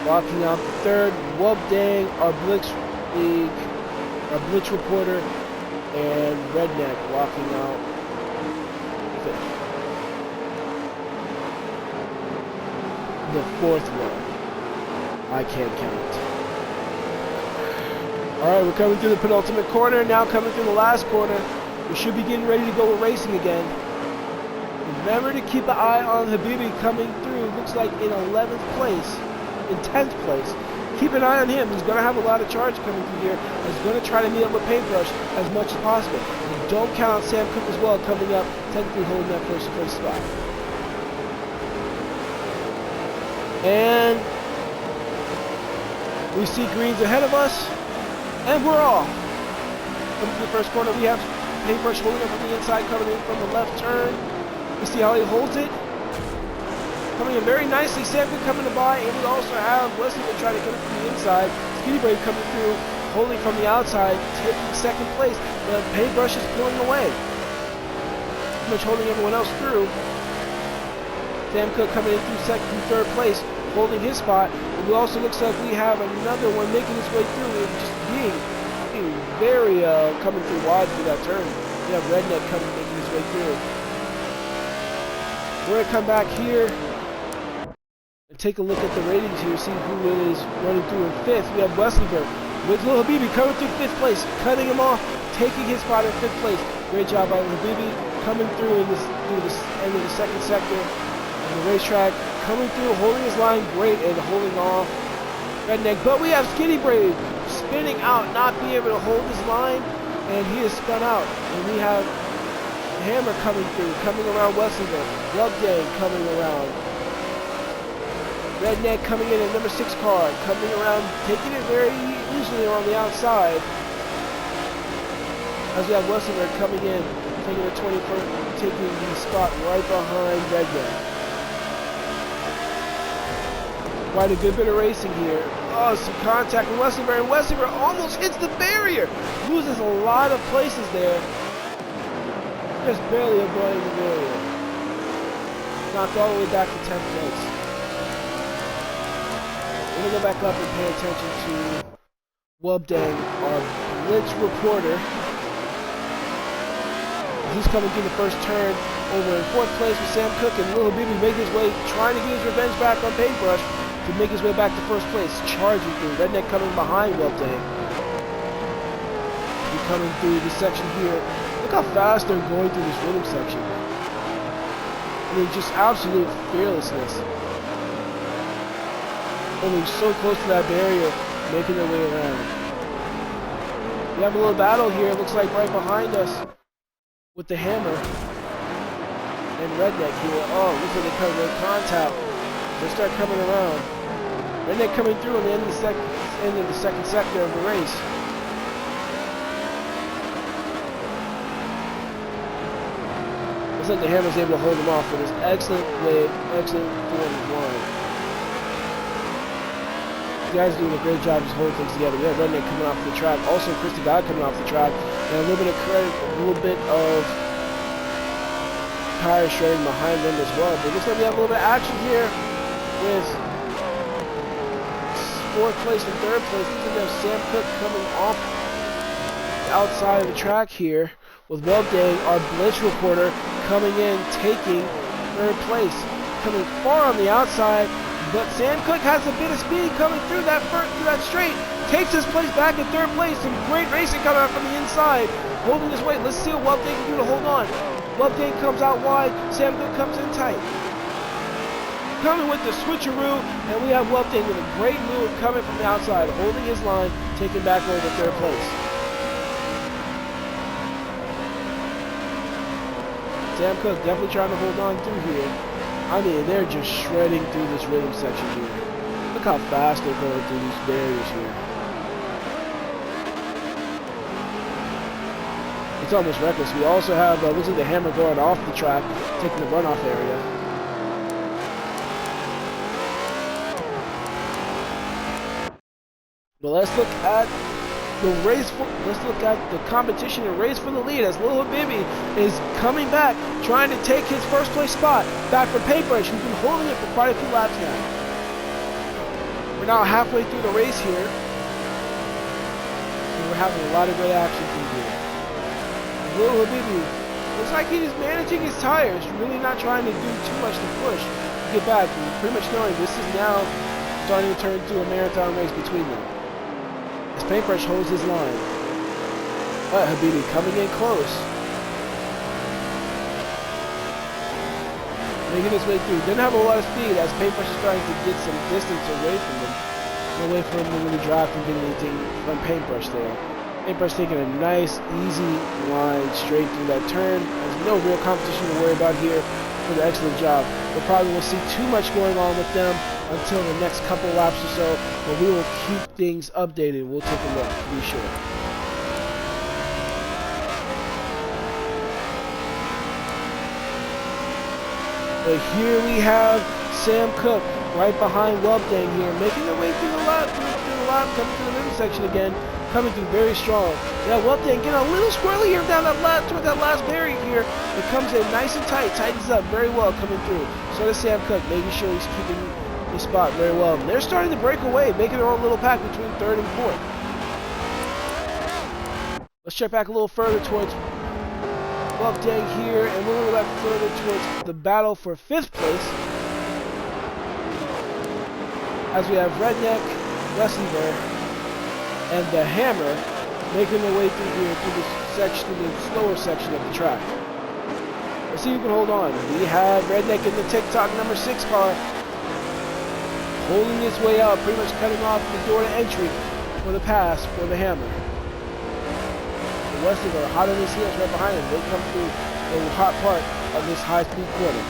locking out the 3rd. Wub Dang, our Blitz League, our Blitz reporter, and Redneck locking out 5th. The 4th row. I can't count. Alright, we're coming through the penultimate corner, now coming through the last corner. We should be getting ready to go with racing again. Remember to keep an eye on Habibi coming through, looks like in 11th place, in 10th place. Keep an eye on him, he's going to have a lot of charge coming through here. He's going to try to meet up with Paintbrush as much as possible. And don't count on Sam Cook as well coming up, technically holding that first place spot. And we see greens ahead of us, and we're off. Coming to the first corner, we have Paintbrush holding up from the inside, coming in from the left turn. You see how he holds it? Coming in very nicely, Samson coming to by, and we also have Wesley trying to come from the inside. Skinny Brave coming through, holding from the outside, taking second place. The Paintbrush is pulling away. Pretty much holding everyone else through. Sam Cook coming in through third place, holding his spot. And it also looks like we have another one making his way through and just being very coming through wide through that turn. We have Redneck coming, making his way through. We're going to come back here and take a look at the ratings here, see who is running through in fifth. We have Wesleyberg with Lil Habibi coming through fifth place, cutting him off, taking his spot in fifth place. Great job by Habibi coming through in through the end of the second sector on the racetrack, coming through, holding his line great and holding off Redneck. But we have Skinny Brave spinning out, not being able to hold his line, and he is spun out. And we have Hammer coming through, coming around Wesleyberg. Rub Day coming around. Redneck coming in at number 6 car, coming around, taking it very easily on the outside. As we have Wesleyberg coming in, taking the 21st, taking the spot right behind Redneck. Quite a good bit of racing here. Oh, some contact with Wesleyberg, and Wesleyberg almost hits the barrier. Loses a lot of places there. Just barely avoiding the barrier. Knocked all the way back to 10th place. We're going to go back up and pay attention to Wubdang, our Blitz reporter. He's coming through the first turn over in 4th place with Sam Cook, and Lil Habibi making his way, trying to get his revenge back on Paintbrush to make his way back to 1st place, charging through. Redneck coming behind Wubdang. He's coming through this section here. Look how fast they're going through this rhythm section. I mean, just absolute fearlessness. Only so close to that barrier, making their way around. We have a little battle here, it looks like right behind us with the Hammer and Redneck here. Oh, looks like they come with contact. They start coming around. Redneck coming through on the end of the second sector of the race. Looks like the Hammer's able to hold him off with his excellent form of line. You guys doing a great job just holding things together. We have Redneck coming off the track. Also, Christy God coming off the track. And a little bit of credit, a little bit of tire shredding behind them as well. But it looks like we have a little bit of action here with 4th place and 3rd place. Looks like we have Sam Cook coming off the outside of the track here with Wubdang, our Blitz reporter, coming in, taking 3rd place. Coming far on the outside. But Sam Cook has a bit of speed coming through that straight. Takes his place back in 3rd place. Some great racing coming out from the inside. Holding his weight. Let's see what Wubdang can do to hold on. Wubdang comes out wide. Sam Cook comes in tight. Coming with the switcheroo. And we have Wubdang with a great move coming from the outside. Holding his line. Taking back over 3rd place. Sam Cook definitely trying to hold on through here. I mean, they're just shredding through this rhythm section here. Look how fast they're going through these barriers here. It's almost reckless. We also have, looks like the Hammer going off the track, taking the runoff area. But let's look at the race let's look at the competition and race for the lead as Lil Habibi is coming back, trying to take his 1st place spot back from Paintbrush, who's been holding it for quite a few laps now. We're now halfway through the race here, and we're having a lot of great action through here. Lil Habibi looks like he's managing his tires, really not trying to do too much to push to get back, and pretty much knowing this is now starting to turn into a marathon race between them. As Paintbrush holds his line. But Habibi coming in close. Making his way through. Didn't have a lot of speed as Paintbrush is trying to get some distance away from him. Away from him to really drive from getting anything from Paintbrush there. Paintbrush taking a nice, easy line straight through that turn. There's no real competition to worry about here for the excellent job. We probably won't see too much going on with them until the next couple laps or so, but we will keep things updated. We'll take a look to be sure. But here we have Sam Cook right behind Welpdang here, making their way through the lap, coming through the middle section again, coming through very strong. Yeah, Welpdang getting a little squirrely here down that lap toward that last barrier here. It comes in nice and tight, tightens up very well coming through. So does Sam Cook, making sure he's keeping his spot very well. And they're starting to break away, making their own little pack between third and fourth. Let's check back a little further towards Welpdang here, and we'll go back further towards the battle for 5th place. As we have Redneck, Wesleyver, and the Hammer making their way through here through the section, the slower section of the track. Let's see who can hold on. We have Redneck in the TikTok number 6 car, holding his way out, pretty much cutting off the door to entry for the pass for the Hammer. The Wesleyver hot on his heels right behind him. They come through the hot part of this high-speed corner.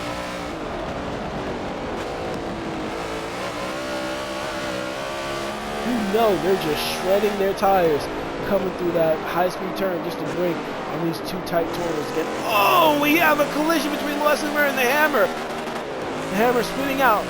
You know they're just shredding their tires coming through that high-speed turn just to break on these two tight corners again. Oh, we have a collision between Wesleyver and the Hammer. The Hammer spinning out.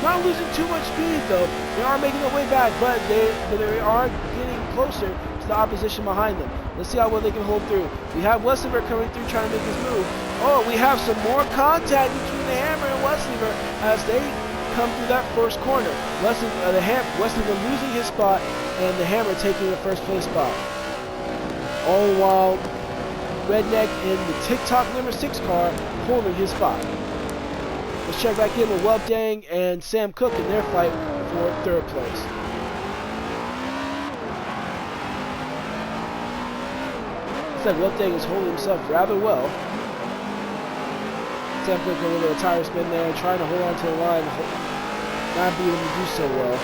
Not losing too much speed though. They are making their way back, but they are getting closer to the opposition behind them. Let's see how well they can hold through. We have Wesleyver coming through trying to make his move. Oh, we have some more contact between the Hammer and Wesleyver as they come through that first corner. Wesleyver losing his spot and the Hammer taking the first place spot. All the while, Redneck in the TikTok number 6 car holding his spot. Let's check back in with Welpdang and Sam Cook in their fight for 3rd place. Looks like Welpdang is holding himself rather well. Sam Cook a little bit of tire spin there, trying to hold on to the line, not being able to do so well.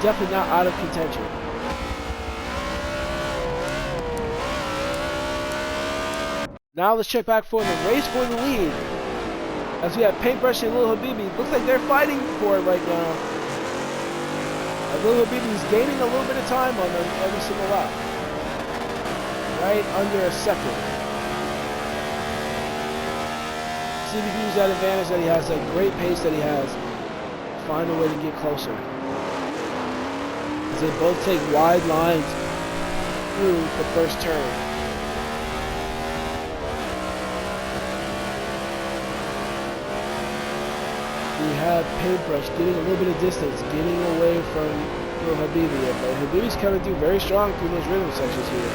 Definitely not out of contention. Now let's check back for the race for the lead. As we have Paintbrush and Lil Habibi. Looks like they're fighting for it right now. Lil Habibi is gaining a little bit of time on them every single lap. Right under a second. See if he can use that advantage that he has, that great pace that he has. Find a way to get closer. As they both take wide lines through the first turn. We have Paintbrush getting a little bit of distance, getting away from Lil Habibi, but Habibi's coming through very strong through those rhythm sections here.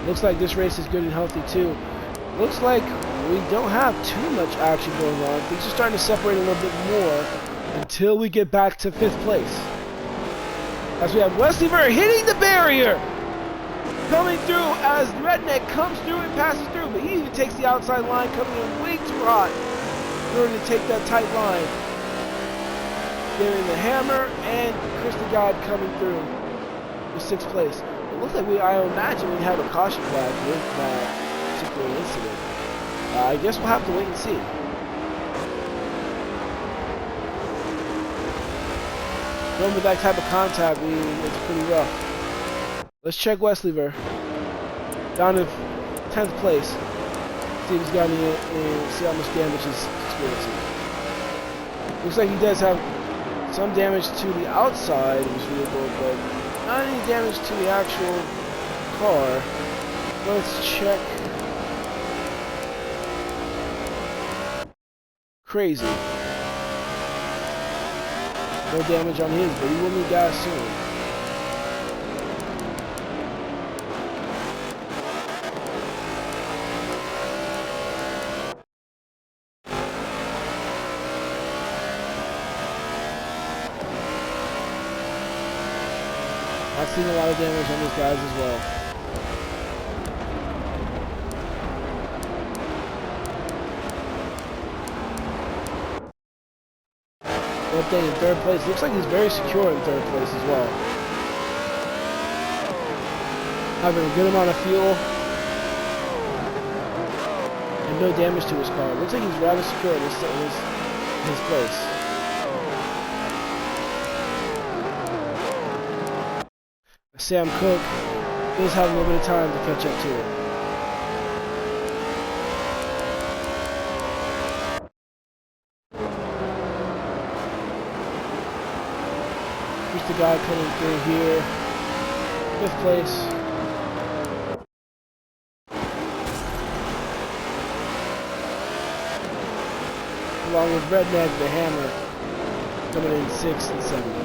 Looks like this race is good and healthy too. Looks like we don't have too much action going on. Things are starting to separate a little bit more until we get back to 5th place. As we have Wesleyver hitting the barrier! Coming through as Redneck comes through and passes through, but he even takes the outside line, coming in way too hot in order to take that tight line. Getting the Hammer and Chris the God coming through the 6th place. It looks like I imagine we have a caution flag with that particular incident. I guess we'll have to wait and see. Going with that type of contact, it's pretty rough. Let's check Wesleyver. Down to 10th place. See if he's got any, see how much damage he's experiencing. Looks like he does have some damage to the outside of his vehicle, but not any damage to the actual car. Let's check. Crazy. No damage on his, but he will need gas soon. I've seen a lot of damage on these guys as well. stay in third place. Looks like he's very secure in third place as well. Having a good amount of fuel. And no damage to his car. Looks like he's rather secure in his place. Sam Cook does have a little bit of time to catch up to him. Here's the guy coming through here. 5th place. Along with Redneck, the Hammer, coming in 6th and 7th.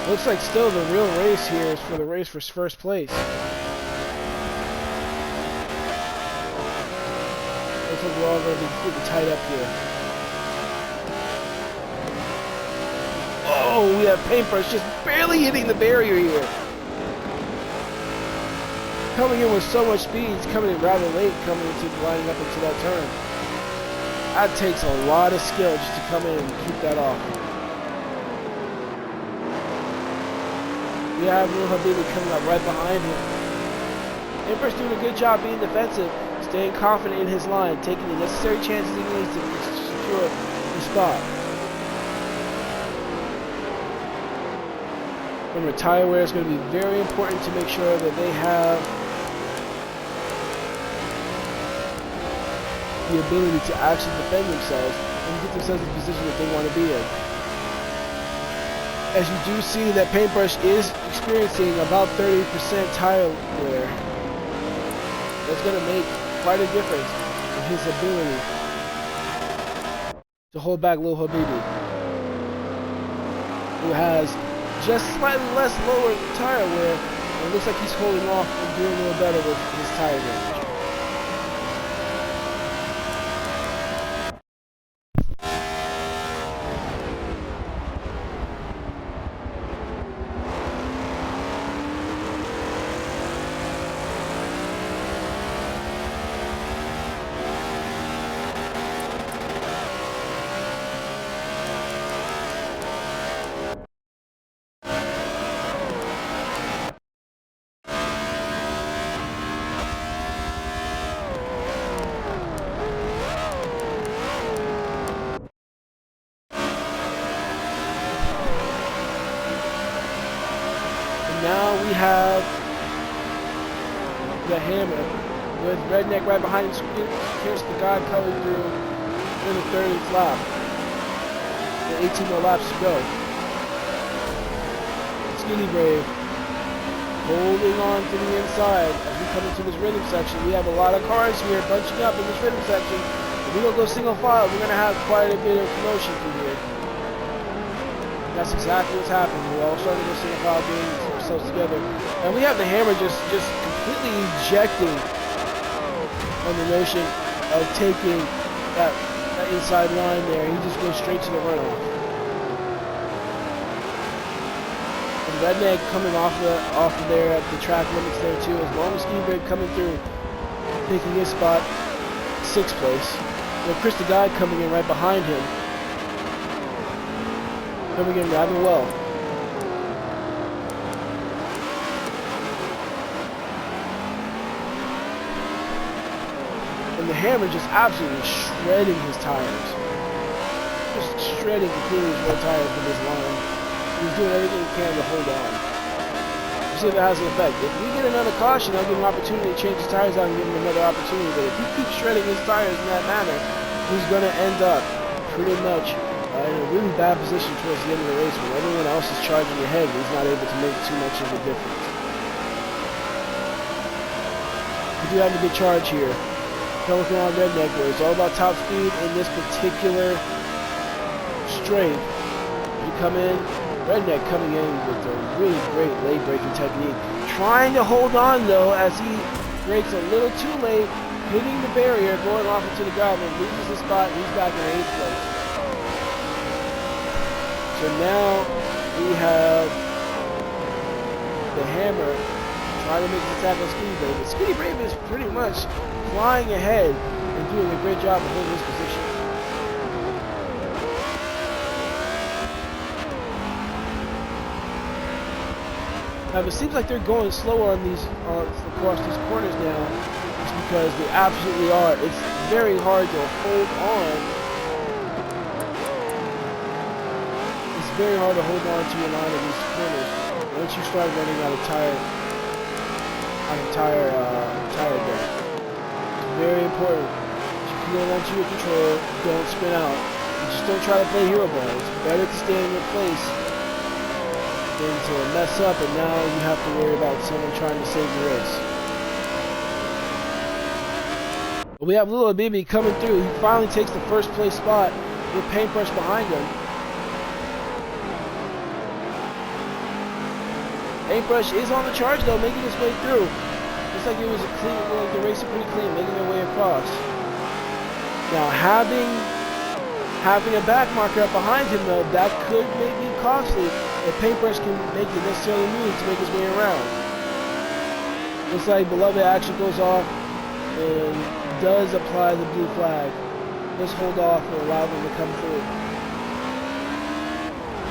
Looks like still the real race here is for the race for 1st place. Looks like we're all going to be pretty tight up here. Oh, we have Paintbrush just barely hitting the barrier here. Coming in with so much speed, he's coming in rather late, lining up into that turn. That takes a lot of skill just to come in and keep that off. We have Lil Habibi coming up right behind him. Paintbrush doing a good job being defensive, staying confident in his line, taking the necessary chances he needs to secure the spot. Remember, tire wear is going to be very important to make sure that they have the ability to actually defend themselves and get themselves in the position that they want to be in. As you do see that Paintbrush is experiencing about 30% tire wear. That's going to make quite a difference in his ability to hold back Lil Habibi, who has just slightly less lower tire wear, and it looks like he's holding off and doing a little better with his tire damage. Now we have the Hammer with Redneck right behind him. Here's the guy coming through in the 30th lap. The 18 more laps to go. Skinny Brave holding on to the inside as we come into this rhythm section. We have a lot of cars here bunching up in this rhythm section. If we don't go single file, we're going to have quite a bit of commotion through here. That's exactly what's happening. We're all starting to go single file, getting ourselves together. And we have the Hammer just completely ejecting on the notion of taking that inside line there. He just goes straight to the runoff. And Redneck coming off of there at the track limits there too, as long as Ski-Brig coming through, taking his spot, 6th place. With Chris the Guy coming in right behind him. Coming in rather well. And the Hammer just absolutely shredding his tires. Just shredding completely his red tires with his line. He's doing everything he can to hold on. You see if that has an effect. If we get another caution, I'll give him an opportunity to change his tires out and give him another opportunity. But if he keeps shredding his tires in that manner, he's going to end up pretty much in a really bad position towards the end of the race when everyone else is charging ahead and he's not able to make too much of a difference. We do have a good charge here. Coming from on Redneck, where it's all about top speed in this particular straight. You come in, Redneck coming in with a really great late braking technique. Trying to hold on though as he brakes a little too late, hitting the barrier, going off into the gravel, loses the spot, he's back in 8th place. So now we have the Hammer trying to make the attack on Skinny Brave. But Skinny Brave is pretty much flying ahead and doing a great job of holding his position. Now, if it seems like they're going slower on these across these corners now, it's because they absolutely are. It's very hard to hold on. It's very hard to hold on to a line of these corners once you start running out of tire there. It's very important. Just hold on to your control. Don't spin out. And just don't try to play hero ball. It's better to stay in your place than to mess up, and now you have to worry about someone trying to save the race. But we have Little Bibi coming through. He finally takes the first place spot with Paintbrush behind him. Paintbrush is on the charge though, making his way through. Looks like it was a clean, like the race is pretty clean, making their way across. Now having a back marker up behind him though, that could make it costly if Paintbrush can make the necessary move to make his way around. Looks like Beloved actually goes off and does apply the blue flag. Let's hold off and allow them to come through.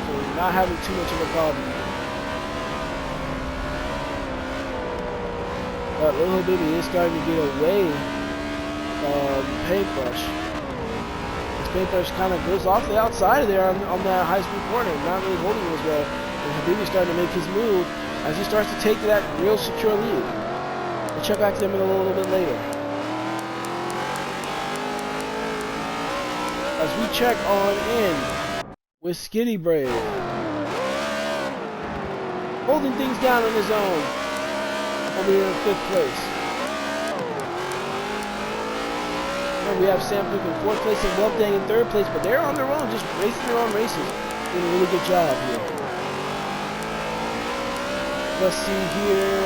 So not having too much of a problem. But Little Bibi is starting to get away from Paintbrush. Paintbrush kind of goes off the outside of there on that high-speed corner, not really holding it as well. And Habibi's starting to make his move as he starts to take that real secure lead. We'll check back to them in a little bit later. As we check on in with Skinny Brave. Holding things down on his own over here in 5th place. And we have Sam Cook in 4th place and Wolfgang in 3rd place, but they're on their own, just racing their own races. Doing a really good job here. Let's see here.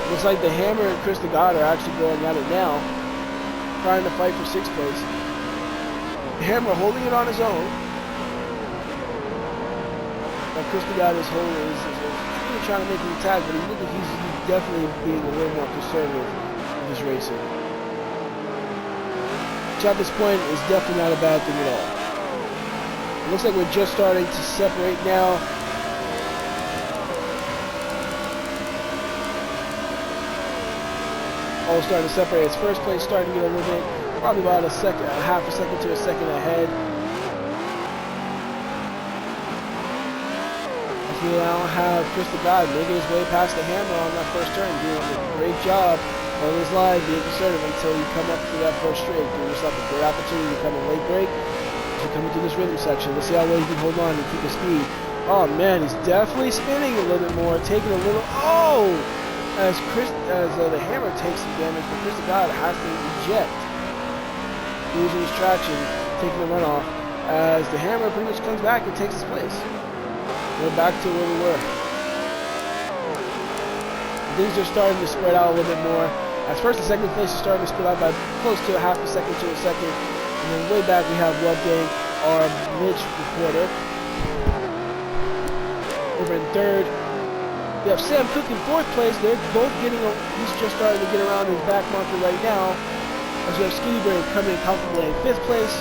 Looks like the Hammer and Chris DeGod are actually going at it now, trying to fight for 6th place. The Hammer holding it on his own. Now Chris DeGod is really trying to make an attack, but he's definitely being a little more conservative in his racing. Which at this point is definitely not a bad thing at all. It looks like we're just starting to separate now. All starting to separate. It's 1st place starting to get a little bit, probably about a half a second to a second ahead. We now have Chris DeGod making his way past the Hammer on that first turn, doing a great job on his line, being conservative until you come up to that first straight. Giving yourself a great opportunity to come in late break as you come into this rhythm section. Let's see how well he can hold on and keep his speed. Oh man, he's definitely spinning a little bit more, taking a little. Oh! As the Hammer takes some damage, but Chris DeGod has to eject, losing his traction, taking the runoff, as the Hammer pretty much comes back and takes his place. We're back to where we were. Things are starting to spread out a little bit more. As 1st and 2nd place is starting to spread out by close to a half a second to a second. And then way back we have Wolfgang, our glitch reporter. Over in 3rd. We have Sam Cook in 4th place. They're both getting, he's just starting to get around his back marker right now. As we have Skinny Brave coming in comfortably in 5th place.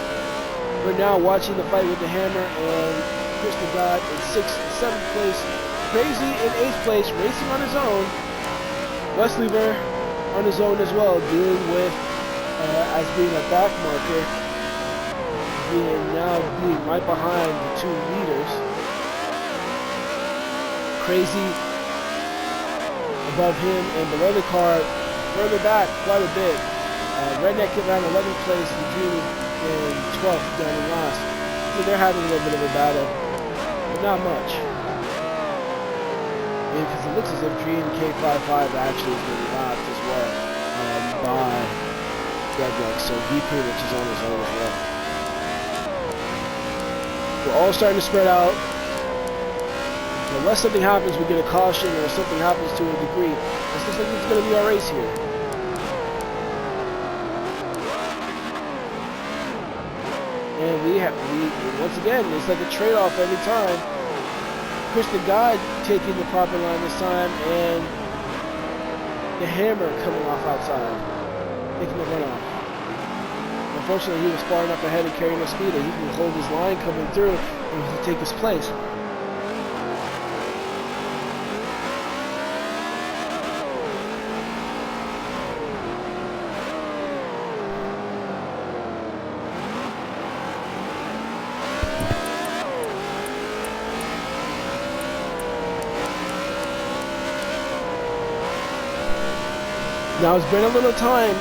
We're now watching the fight with the Hammer and Chris DeGod in 6th and 7th place. Crazy in 8th place, racing on his own. Wesley Ver on his own as well, dealing with, as being a back marker, being right behind the 2 leaders. Crazy above him and below the car, further back quite a bit. Redneck around 11th place and Drew in 12th down in last. So they're having a little bit of a battle. Not much. Because it looks as if Dream K55 actually is being lapped as well by Redneck, so he pretty much is on his own as well. We're all starting to spread out. So unless something happens, we get a caution, or something happens to a degree. This looks like it's going to be our race here. And once again, it's like a trade-off every time. Chris the God taking the proper line this time, and the Hammer coming off outside, making the runoff. Unfortunately, he was far enough ahead and carrying the speed that he can hold his line coming through and take his place. Now it's been a little time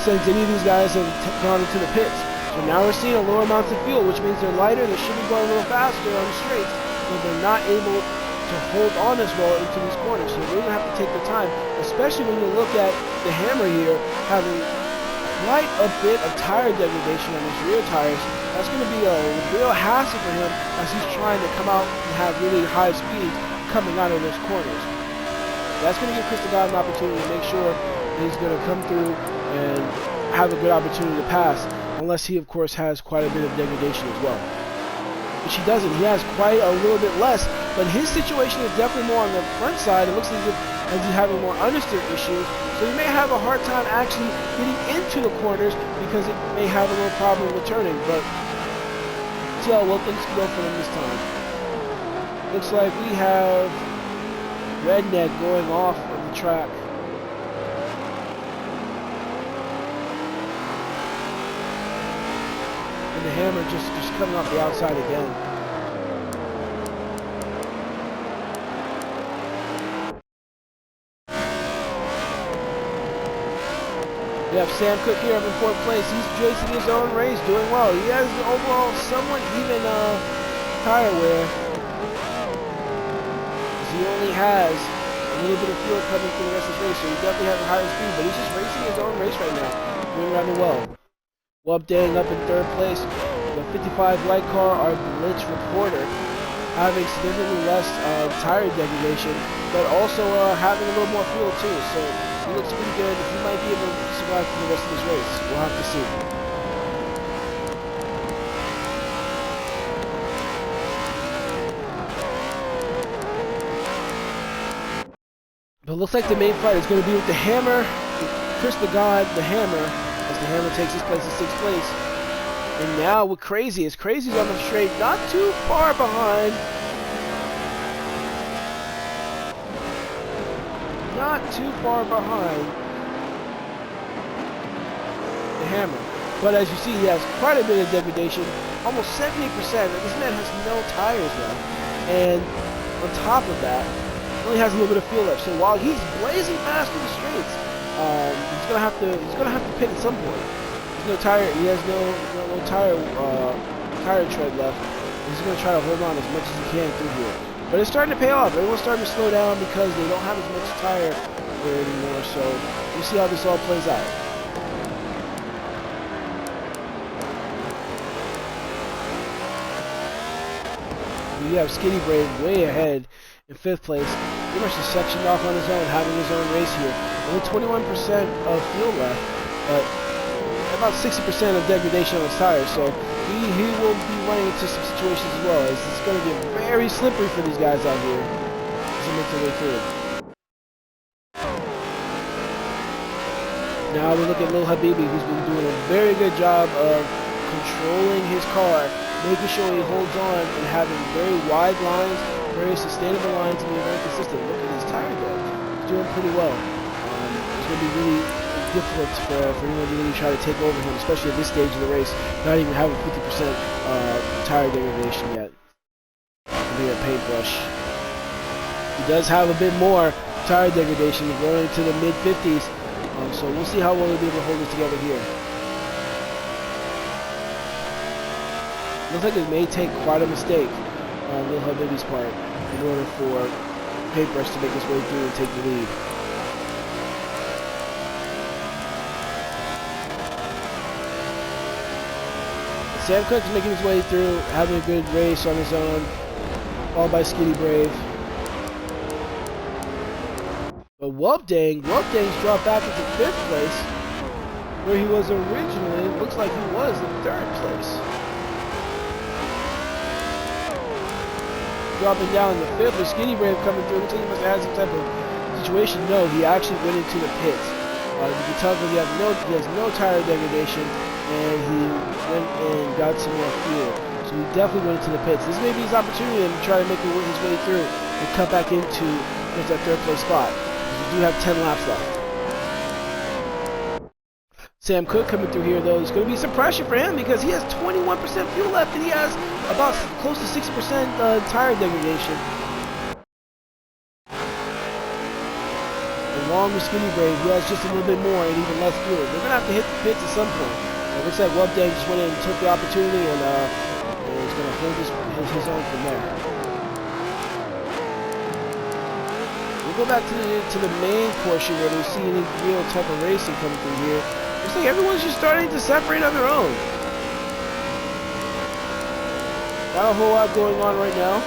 since any of these guys have gone into the pits. So now we're seeing a lower amount of fuel, which means they're lighter, they should be going a little faster on the straights, but they're not able to hold on as well into these corners. So they're going to have to take the time, especially when you look at the Hammer here having quite a bit of tire degradation on his rear tires. That's going to be a real hassle for him as he's trying to come out and have really high speeds coming out of those corners. That's going to give Chris the God an opportunity to make sure that he's going to come through and have a good opportunity to pass, unless he, of course, has quite a bit of degradation as well. Which he doesn't. He has quite a little bit less, but his situation is definitely more on the front side. It looks as if he's having more understeer issues, so he may have a hard time actually getting into the corners because it may have a little problem with turning, but see how well things can go for him this time. Looks like we have Redneck going off of the track. And the Hammer just coming off the outside again. We have Sam Cook here up in fourth place. He's racing his own race, doing well. He has the overall somewhat even tire wear. He only has a little bit of fuel coming through the rest of his race, so he definitely has a higher speed, but he's just racing his own race right now, doing rather well. Dang up in third place. The 55 light car, our Blitz reporter, having significantly less tire degradation, but also having a little more fuel too, so he looks pretty good. He might be able to survive for the rest of this race. We'll have to see. But it looks like the main fight is going to be with the Hammer, Chris the God, the Hammer, as the Hammer takes his place in sixth place. And now with Crazy, as Crazy's on the straight, not too far behind. Not too far behind the Hammer. But as you see, he has quite a bit of degradation, almost 70%. This man has no tires left. And on top of that, only has a little bit of fuel left. So while he's blazing fast through the straights, he's gonna have to pit at some point. There's no tire. He has no tire tread left. He's gonna try to hold on as much as he can through here. But it's starting to pay off. Everyone's starting to slow down because they don't have as much tire wear anymore. So we'll see how this all plays out. We have Skinny Brave way ahead in fifth place. Pretty much just sectioned off on his own, having his own race here. Only 21% of fuel left, but about 60% of degradation on his tires. So he will be running into some situations as well. It's going to get very slippery for these guys out here as they make their way through. Now we look at Lil Habibi, who's been doing a very good job of controlling his car, making sure he holds on and having very wide lines, very sustainable lines, and being very consistent. Look at his tire depth. He's doing pretty well. It's going to be really difficult for anyone to really try to take over him, especially at this stage of the race, not even having 50% tire degradation yet. Maybe a paintbrush. He does have a bit more tire degradation, going into the mid-50s, so we'll see how well he'll be able to hold it together here. Looks like it may take quite a mistake on Lil Habibi's part in order for Paintbrush to make his way through and take the lead. Sam Cook's making his way through, having a good race on his own, followed by Skinny Brave. But Whoop Dang's dropped back into fifth place, where he was originally it looks like he was in third place. Dropping down in the fifth with Skinny Brave coming through. Looks like he must have had some type of situation. No, he actually went into the pits. You can tell because he has no tire degradation, and he went and got some more fuel. So he definitely went into the pits. This may be his opportunity to try to make his way through and cut back into that third place spot. We do have 10 laps left. Sam Cook coming through here, though. There's going to be some pressure for him because he has 21% fuel left and he has about close to 60% tire degradation. Along with Skinny Brave, he has just a little bit more and even less fuel. They're going to have to hit the pits at some point. It looks like Webdang just went in and took the opportunity and he's going to hold his own from there. We'll go back to the main portion where we see any real type of racing coming through here. Looks like everyone's just starting to separate on their own. Not a whole lot going on right now.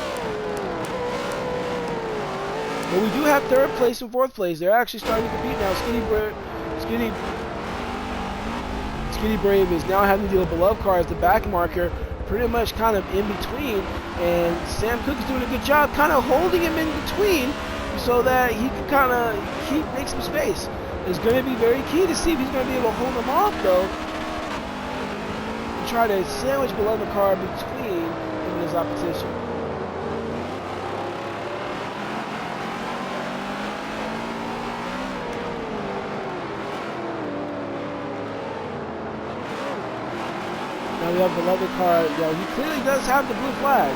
But we do have third place and fourth place. They're actually starting to compete now. Skinny Brave is now having the beloved car as the back marker, pretty much kind of in between. And Sam Cook is doing a good job kind of holding him in between so that he can kind of make some space. It's going to be very key to see if he's going to be able to hold him off, though, and try to sandwich below the car between him and his opposition. Now we have beloved car. He clearly does have the blue flag.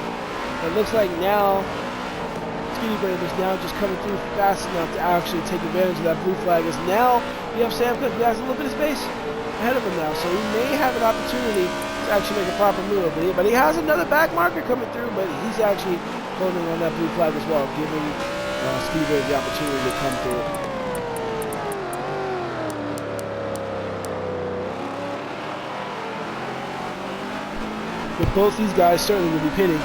It looks like now Skinny Brave is now just coming through fast enough to actually take advantage of that blue flag. As now you have Sam Cook, who has a little bit of space ahead of him now, so he may have an opportunity to actually make a proper move. But he has another back marker coming through, but he's actually holding on that blue flag as well, giving Skinny Brave the opportunity to come through. But both these guys certainly will be pitting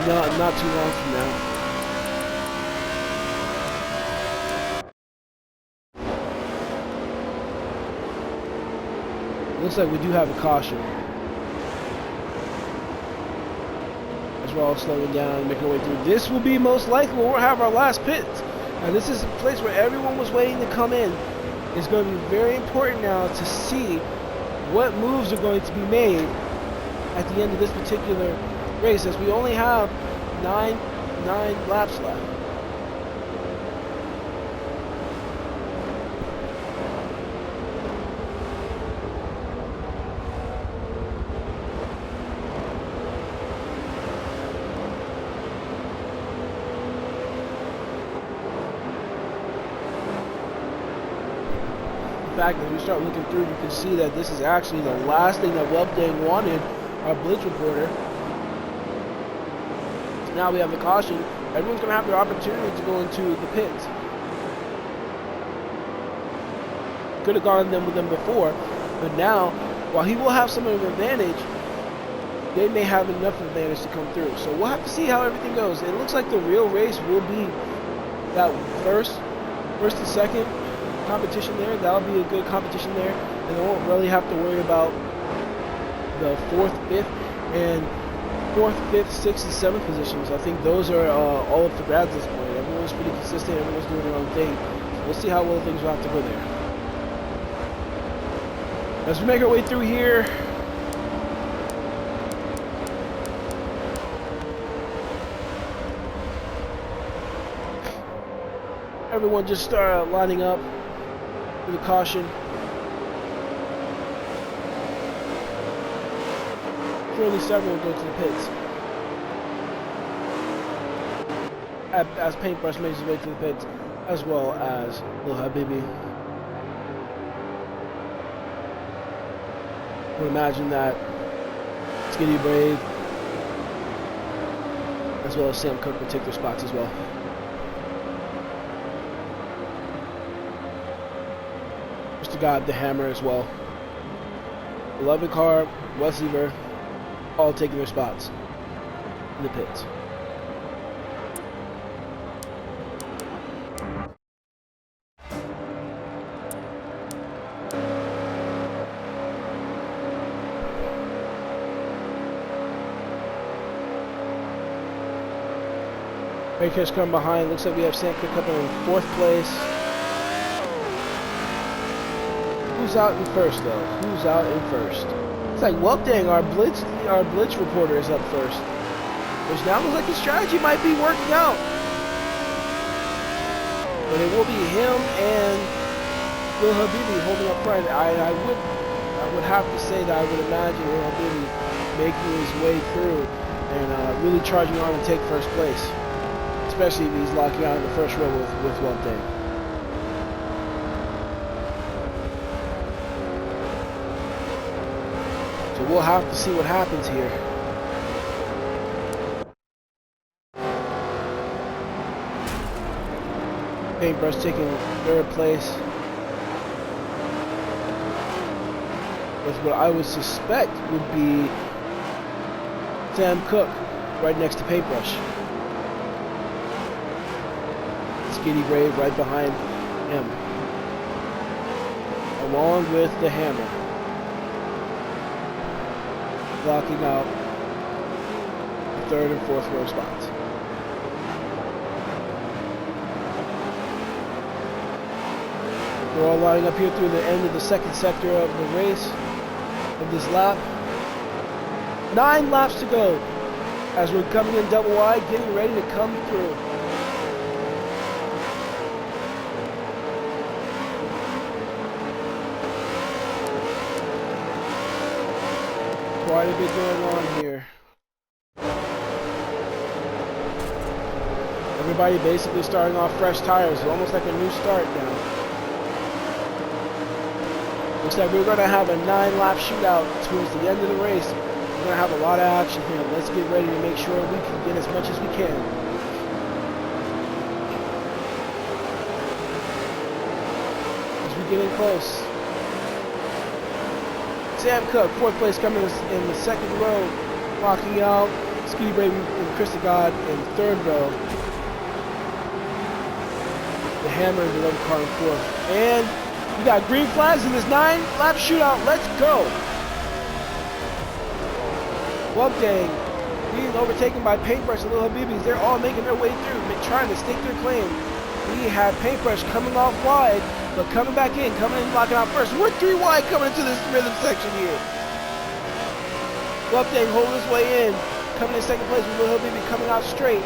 not too long from now. Looks like we do have a caution. As we're all slowing down, making our way through. This will be most likely where we'll have our last pit. Now this is a place where everyone was waiting to come in. It's going to be very important now to see what moves are going to be made at the end of this particular race, as we only have nine laps left. In fact, as we start looking through, you can see that this is actually the last thing that Webdang wanted, our blitz reporter. So now we have the caution. Everyone's going to have their opportunity to go into the pits. Could have gone with them before, but now, while he will have some of an advantage, they may have enough advantage to come through. So we'll have to see how everything goes. It looks like the real race will be that first and second competition there. That'll be a good competition there, and they won't really have to worry about the fourth, fifth, sixth, and seventh positions. I think those are all up for grabs at this point. Everyone's pretty consistent. Everyone's doing their own thing. So we'll see how well things will have to go there. As we make our way through here, everyone just start lining up with a caution. Surely several will go to the pits as Paintbrush makes his way to the pits, as well as Lil Habibi. I would imagine that Skinny Brave as well as Sam Cook will take their spots as well. Mr. God, the Hammer as well. Beloved Car, Wesleyver, all taking their spots in the pits. Baker's coming behind. Looks like we have Sam Cook coming in 4th place. Who's out in first though? Who's out in first? It's like, well dang, our blitz reporter is up first. Which now looks like the strategy might be working out. But it will be him and Lil Habibi holding up front. I would have to say that I would imagine Lil Habibi making his way through and really charging on to take first place. Especially if he's locking out in the first row with Wapdang. So we'll have to see what happens here. Paintbrush taking 3rd place with what I would suspect would be Sam Cook right next to Paintbrush. Skinny Brave right behind him, along with the Hammer, blocking out the 3rd and 4th row spots. We're all lining up here through the end of the 2nd sector of the race, of this lap. 9 laps to go as we're coming in double wide, getting ready to come through. Quite a bit going on here. Everybody basically starting off fresh tires, almost like a new start now. Looks like we're going to have a 9-lap shootout towards the end of the race. We're going to have a lot of action here. Let's get ready to make sure we can get as much as we can. As we're getting close. Sam Cook, 4th place, coming in the 2nd row, locking out Skinny Brave and Chris the God in 3rd row. The Hammer in the 11th car in 4th. And we got green flags in this 9-lap shootout. Let's go. Wapdang being overtaken by Paintbrush and Lil Habibis. They're all making their way through, trying to stake their claim. We have Paintbrush coming off wide, but coming back in, locking out first. We're 3 wide coming into this rhythm section here. Wapdang holding his way in, coming in 2nd place with Lil Habibi coming out straight.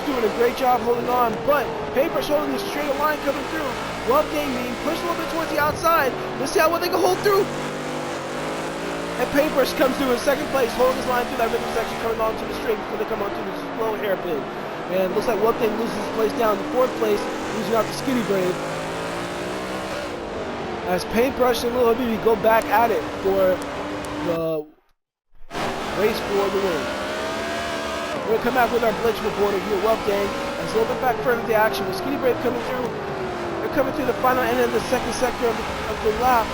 Doing a great job holding on, but Paintbrush holding the straight line coming through. Wapdang being pushed a little bit towards the outside. Let's see how well they can hold through. And Paintbrush comes through in 2nd place, holding his line through that rhythm section, coming onto the straight before they come onto the slow hairpin. And it looks like Wapdang loses his place down to 4th place, losing out to Skinny Brave. As Paintbrush and Lil Habibi go back at it for the race for the win. We're going to come out with our blitz reporter here, Wapdang. As a little bit back further the action with Skinny Brave coming through. They're coming through the final end of the 2nd sector of the lap.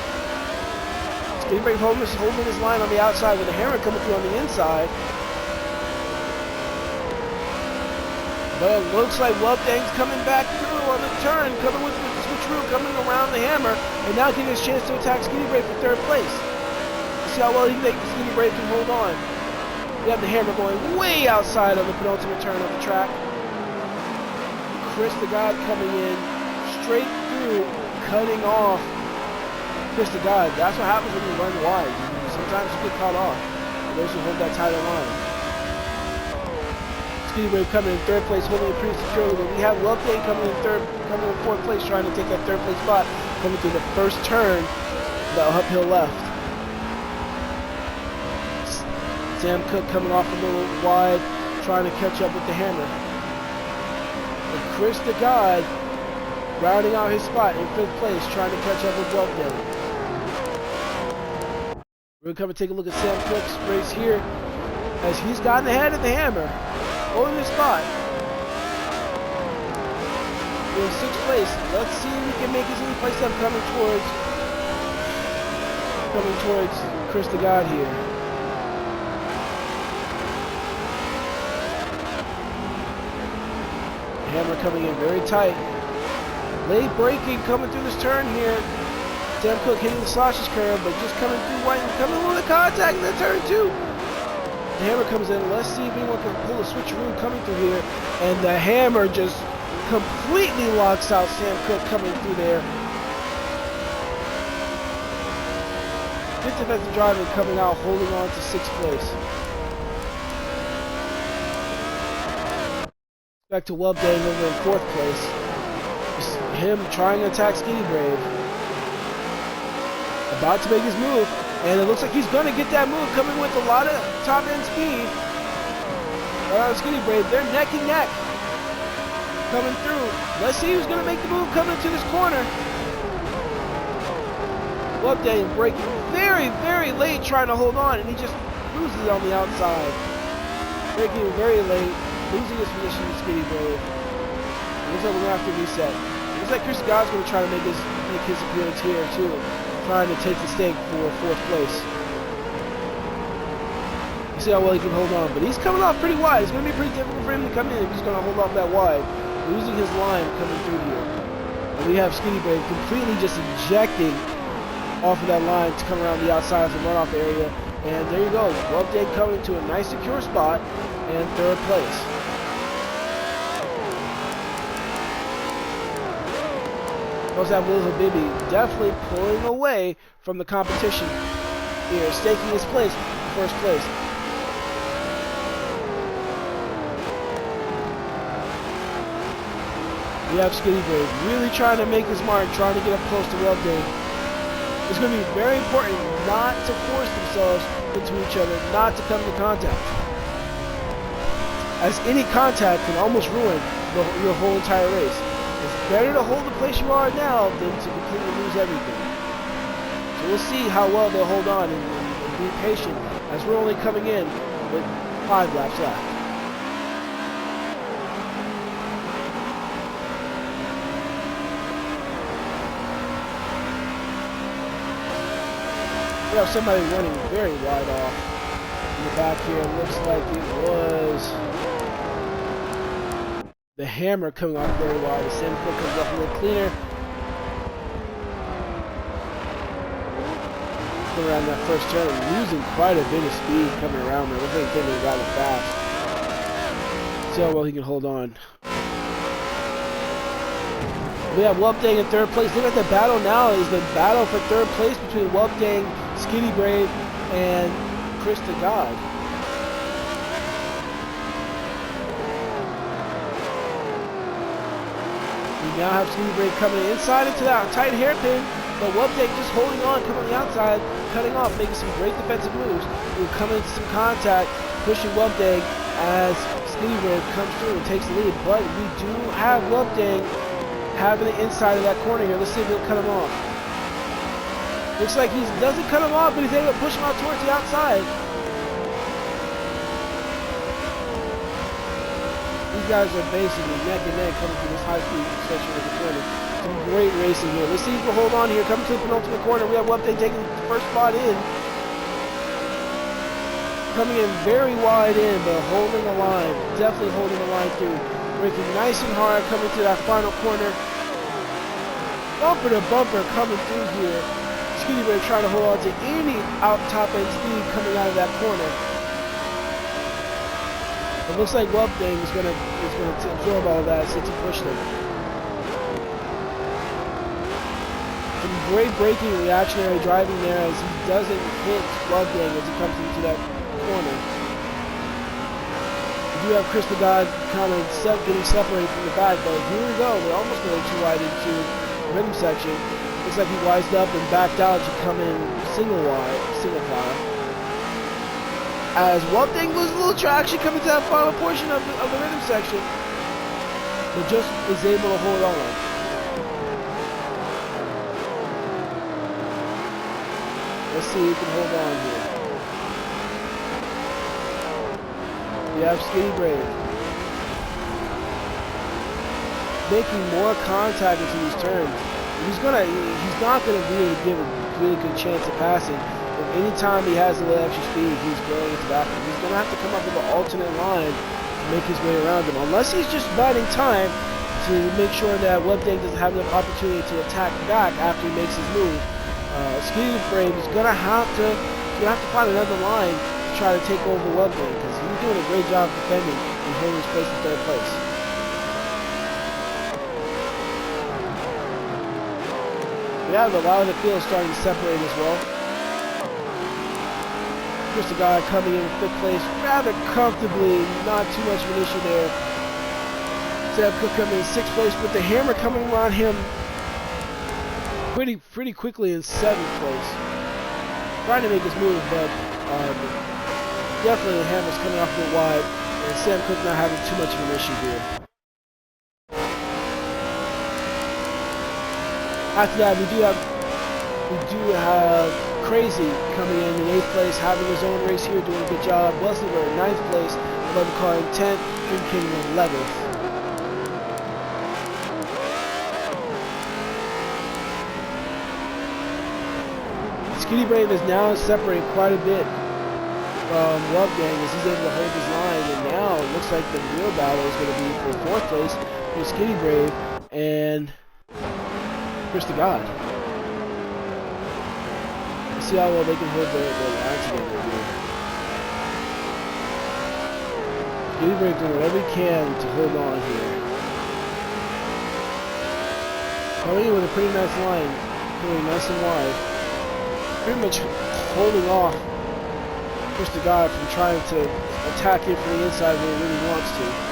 Skinny Brave holding his line on the outside with the Hammer coming through on the inside. But it looks like Wapdang's coming back through on the turn, coming with the switcheroo, coming around the Hammer, and now getting his chance to attack Skinny Brave for 3rd place. Let's see how well Skinny Brave can hold on. We have the Hammer going way outside of the penultimate turn of the track. Chris the God coming in straight through, cutting off Chris the God. That's what happens when you run wide. Sometimes you get caught off. Those who hold that tighter line. Skinny Brave coming in 3rd place, holding it pretty securely. But we have Wapdang coming in 4th place, trying to take that 3rd place spot, coming through the first turn, the uphill left. Sam Cook coming off a little wide, trying to catch up with the Hammer. And Chris the God rounding out his spot in 5th place, trying to catch up with Wapdang. We're going to come and take a look at Sam Cook's race here, as he's gotten ahead of the Hammer, holding his spot. We're in 6th place. Let's see if we can make his any place up coming towards Chris the God here. Hammer coming in very tight. Late braking coming through this turn here. Sam Cook hitting the sausage curve, but just coming through white and coming with a contact in the turn 2. The Hammer comes in. Let's see if anyone can pull a switcheroo coming through here. And the Hammer just completely locks out Sam Cook coming through there. Good defensive driving coming out, holding on to 6th place. Back to Welbdang over in 4th place. Just him trying to attack Skinny Brave. About to make his move. And it looks like he's going to get that move, coming with a lot of top-end speed. Skinny Brave, they're neck and neck. Coming through. Let's see who's going to make the move coming into this corner. Welbdang breaking very, very late, trying to hold on, and he just loses it on the outside. Breaking very late, losing his position to Skinny Brave. Looks like we're going to have to reset. Looks like Chris God's going to try to make his appearance here, too. Trying to take the stake for 4th place. You see how well he can hold on, but he's coming off pretty wide. It's going to be pretty difficult for him to come in if he's going to hold off that wide. Losing his line coming through here. And we have Skinny Brave completely just ejecting off of that line to come around the outside of the runoff area. And there you go. Welbdang coming to a nice secure spot and 3rd place. Also have Lil Habibi definitely pulling away from the competition here, staking his place in 1st place. We have Skinny Brave really trying to make his mark, trying to get up close to Welbdang. It's going to be very important not to force themselves into each other, not to come into contact. As any contact can almost ruin your whole entire race. It's better to hold the place you are now than to completely lose everything. So we'll see how well they'll hold on and be patient as we're only coming in with 5 laps left. We have somebody running very wide off in the back here. Looks like it was the Hammer coming off very wide. The Sam Cook comes off a little cleaner. Coming around that first turn, losing quite a bit of speed coming around there. Looks like he's getting rather fast. See how well he can hold on. We have Welbdang in 3rd place. Look at the battle now. Is the battle for 3rd place between Welbdang, Skinny Brave, and Chris the God. We now have Skinny Brave coming inside into that tight hairpin, but Welbdang just holding on, coming on the outside, cutting off, making some great defensive moves. We're coming into some contact, pushing Welbdang as Skinny Brave comes through and takes the lead. But we do have Welbdang having the inside of that corner here. Let's see if he'll cut him off. Looks like he doesn't cut him off, but he's able to push him out towards the outside. These guys are basically neck and neck coming through this high-speed section of the corner. Some great racing here. Let's see if we'll hold on here. Coming to the penultimate corner, we have Welbdang taking the first spot in. Coming in very wide in, but holding the line. Definitely holding the line through. Breaking nice and hard, coming to that final corner. Bumper to bumper coming through here. Skinny Brave trying to hold on to any top end speed coming out of that corner. It looks like Welbdang is gonna absorb all of that since he pushed him. Some great braking, reactionary driving there as he doesn't hit Welbdang as he comes into that corner. We do have Chris the God kind of getting separated from the back, but here we go. They're almost going too wide into the rhythm section. Looks like he wised up and backed out to come in single file. As Welbdang loses a little traction coming to that final portion of the rhythm section, but just is able to hold on. Let's see if he can hold on here. We have Skinny Brave making more contact into these turns. He's not gonna really give a really good chance of passing. If any time he has a little extra speed, he's going into that. He's gonna have to come up with an alternate line to make his way around him, unless he's just biding time to make sure that Welbdang doesn't have enough opportunity to attack back after he makes his move. Skinny Brave is gonna have to find another line to try to take over Webling because he's doing a great job defending and holding his place in third place. We have a lot of the field starting to separate as well. Just a guy coming in fifth place rather comfortably, not too much of an issue there. Zao Cook coming in sixth place with the hammer coming around him pretty quickly in seventh place. Trying to make his move, but definitely the hammer's coming off a bit wide, and Sam Cook not having too much of an issue here. After that, we do have Crazy coming in 8th place, having his own race here, doing a good job. Wesley we're in 9th place, 11 car in 10th, Dream King in 11th. Skinny Brave is now separating quite a bit from Love Gang as he's able to hold his line, and now it looks like the real battle is going to be for 4th place for Skinny Brave and Chris the God. Let's see how well they can hold their line together here. Skinny Brave doing whatever he can to hold on here. Coming in with a pretty nice line, going nice and wide. Pretty much holding off Chris the God from trying to attack him from the inside where he really wants to.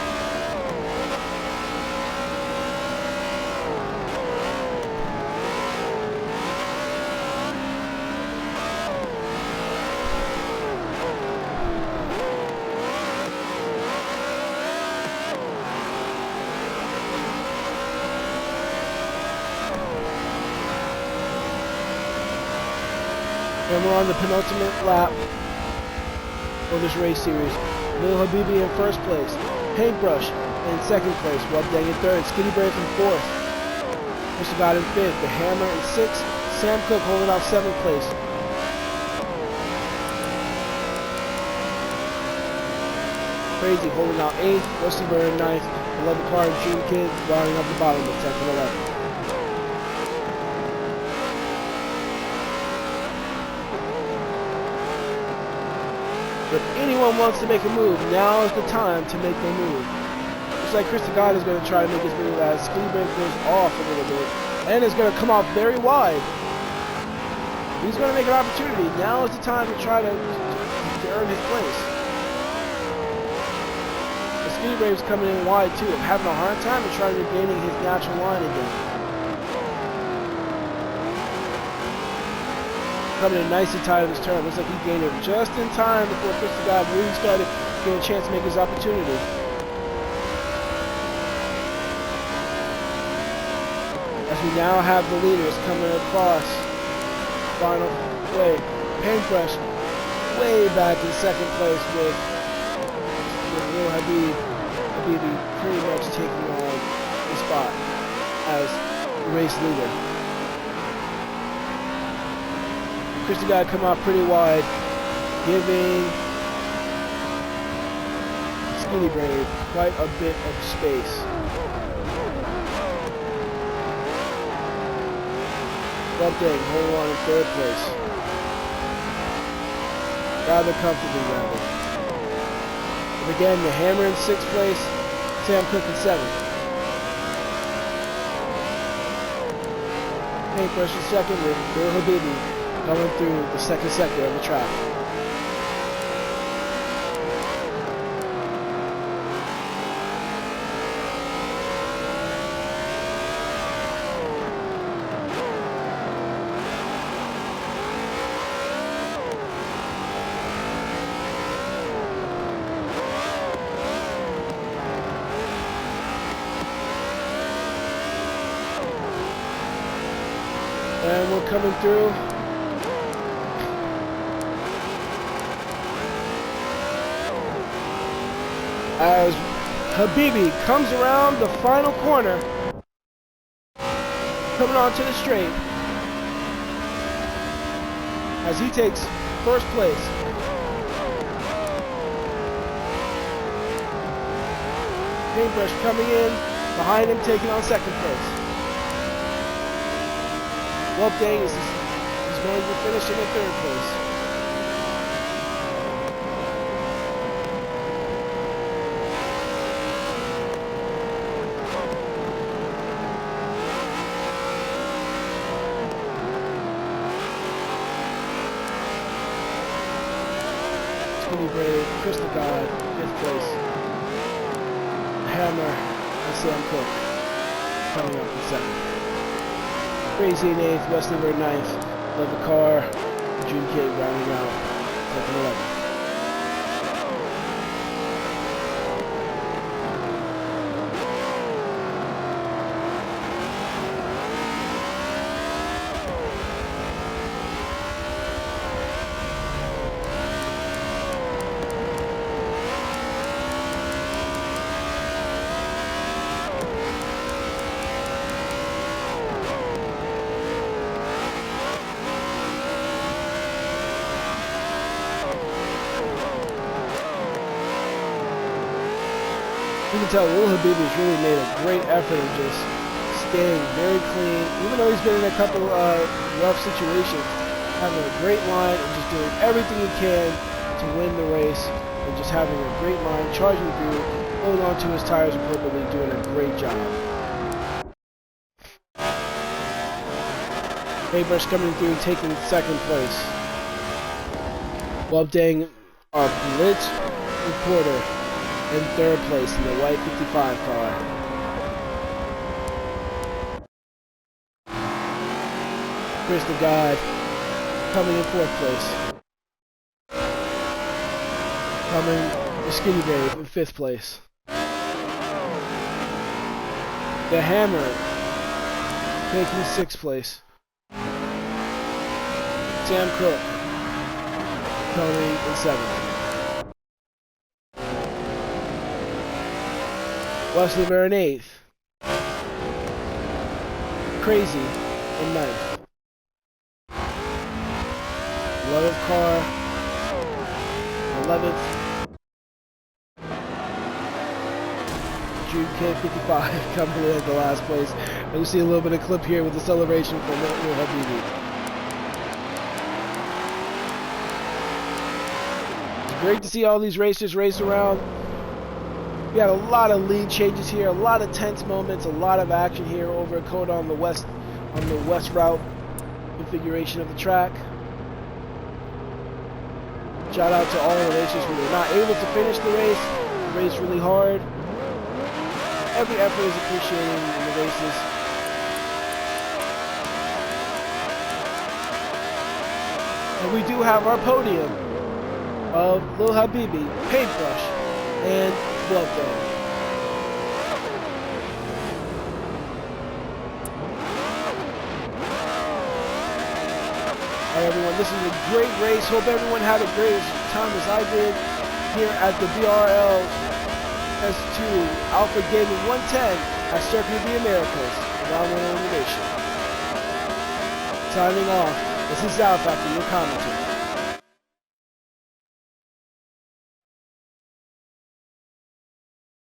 And we're on the penultimate lap for this race series. Lil Habibi in 1st place, Paintbrush in 2nd place, Webdang in 3rd, Skinny Brave in 4th, Mr. God in 5th, The Hammer in 6th, Sam Cook holding out 7th place. Crazy holding out 8th, Rusty Bird in 9th, 11 car and Dream Kid rounding up the bottom of 10th and 11th. If anyone wants to make a move, now is the time to make their move. Looks like Chris the God is going to try to make his move as Skinny Brave goes off a little bit and is going to come off very wide. He's going to make an opportunity. Now is the time to try to earn his place. The Skinny Brave's coming in wide too, having a hard time to try regaining his natural line again. Coming in nice and tight of his turn. Looks like he gained it just in time before Chris the God really started getting a chance to make his opportunity. As we now have the leaders coming across final way. Paintbrush way back in 2nd place with Lil Habibi pretty much taking on the spot as the race leader. Chris the God come out pretty wide, giving Skinny Brave quite a bit of space. Webdang holding on in 3rd place. Rather comfortably, rather. And again, the Hammer in 6th place, Sam Cook in 7th. Paintbrush in 2nd with Lil Habibi going through the 2nd sector of the track. And we're coming through. As Habibi comes around the final corner, coming onto the straight, as he takes 1st place. Paintbrush coming in, behind him taking on 2nd place. Webdang is going to be finishing in 3rd place. Skinny Brave, Crystal God, 5th place. Hammer and Sam Cook coming up in 2nd. Crazy in 8th, Wesley Bird 9th, Love the Car, Dream Kid rounding out 10th and 11th. You can tell Lil Habibi's really made a great effort of just staying very clean, even though he's been in a couple rough situations, having a great line and just doing everything he can to win the race, and just having a great line, charging through, holding on to his tires appropriately, doing a great job. Papers coming through, taking 2nd place. Bob Dang, our Blitz reporter, in 3rd place in the white 55 car. Chris the God coming in 4th place. Coming the Skinny Babe in 5th place. The Hammer taking 6th place. Sam Cook coming in 7th. Wesley Bear in 8th. Crazy in 9th. Love of Car 11th. Jude K55 coming in at the last place. And you see a little bit of clip here with the celebration from Lil Habibi. It's great to see all these racers race around. We had a lot of lead changes here, a lot of tense moments, a lot of action here over at COTA on the west route configuration of the track. Shout out to all the racers who were not able to finish the race. They raced really hard. Every effort is appreciated in the races. And we do have our podium of Lil Habibi, Paintbrush, and Blood Bag. Alright everyone, this is a great race. Hope everyone had a great time as I did here at the BRL S2 Alpha Gaming 110 at Circuit of the Americas, Round 1 Elimination. Signing off, this is Zao Factor, your commentator.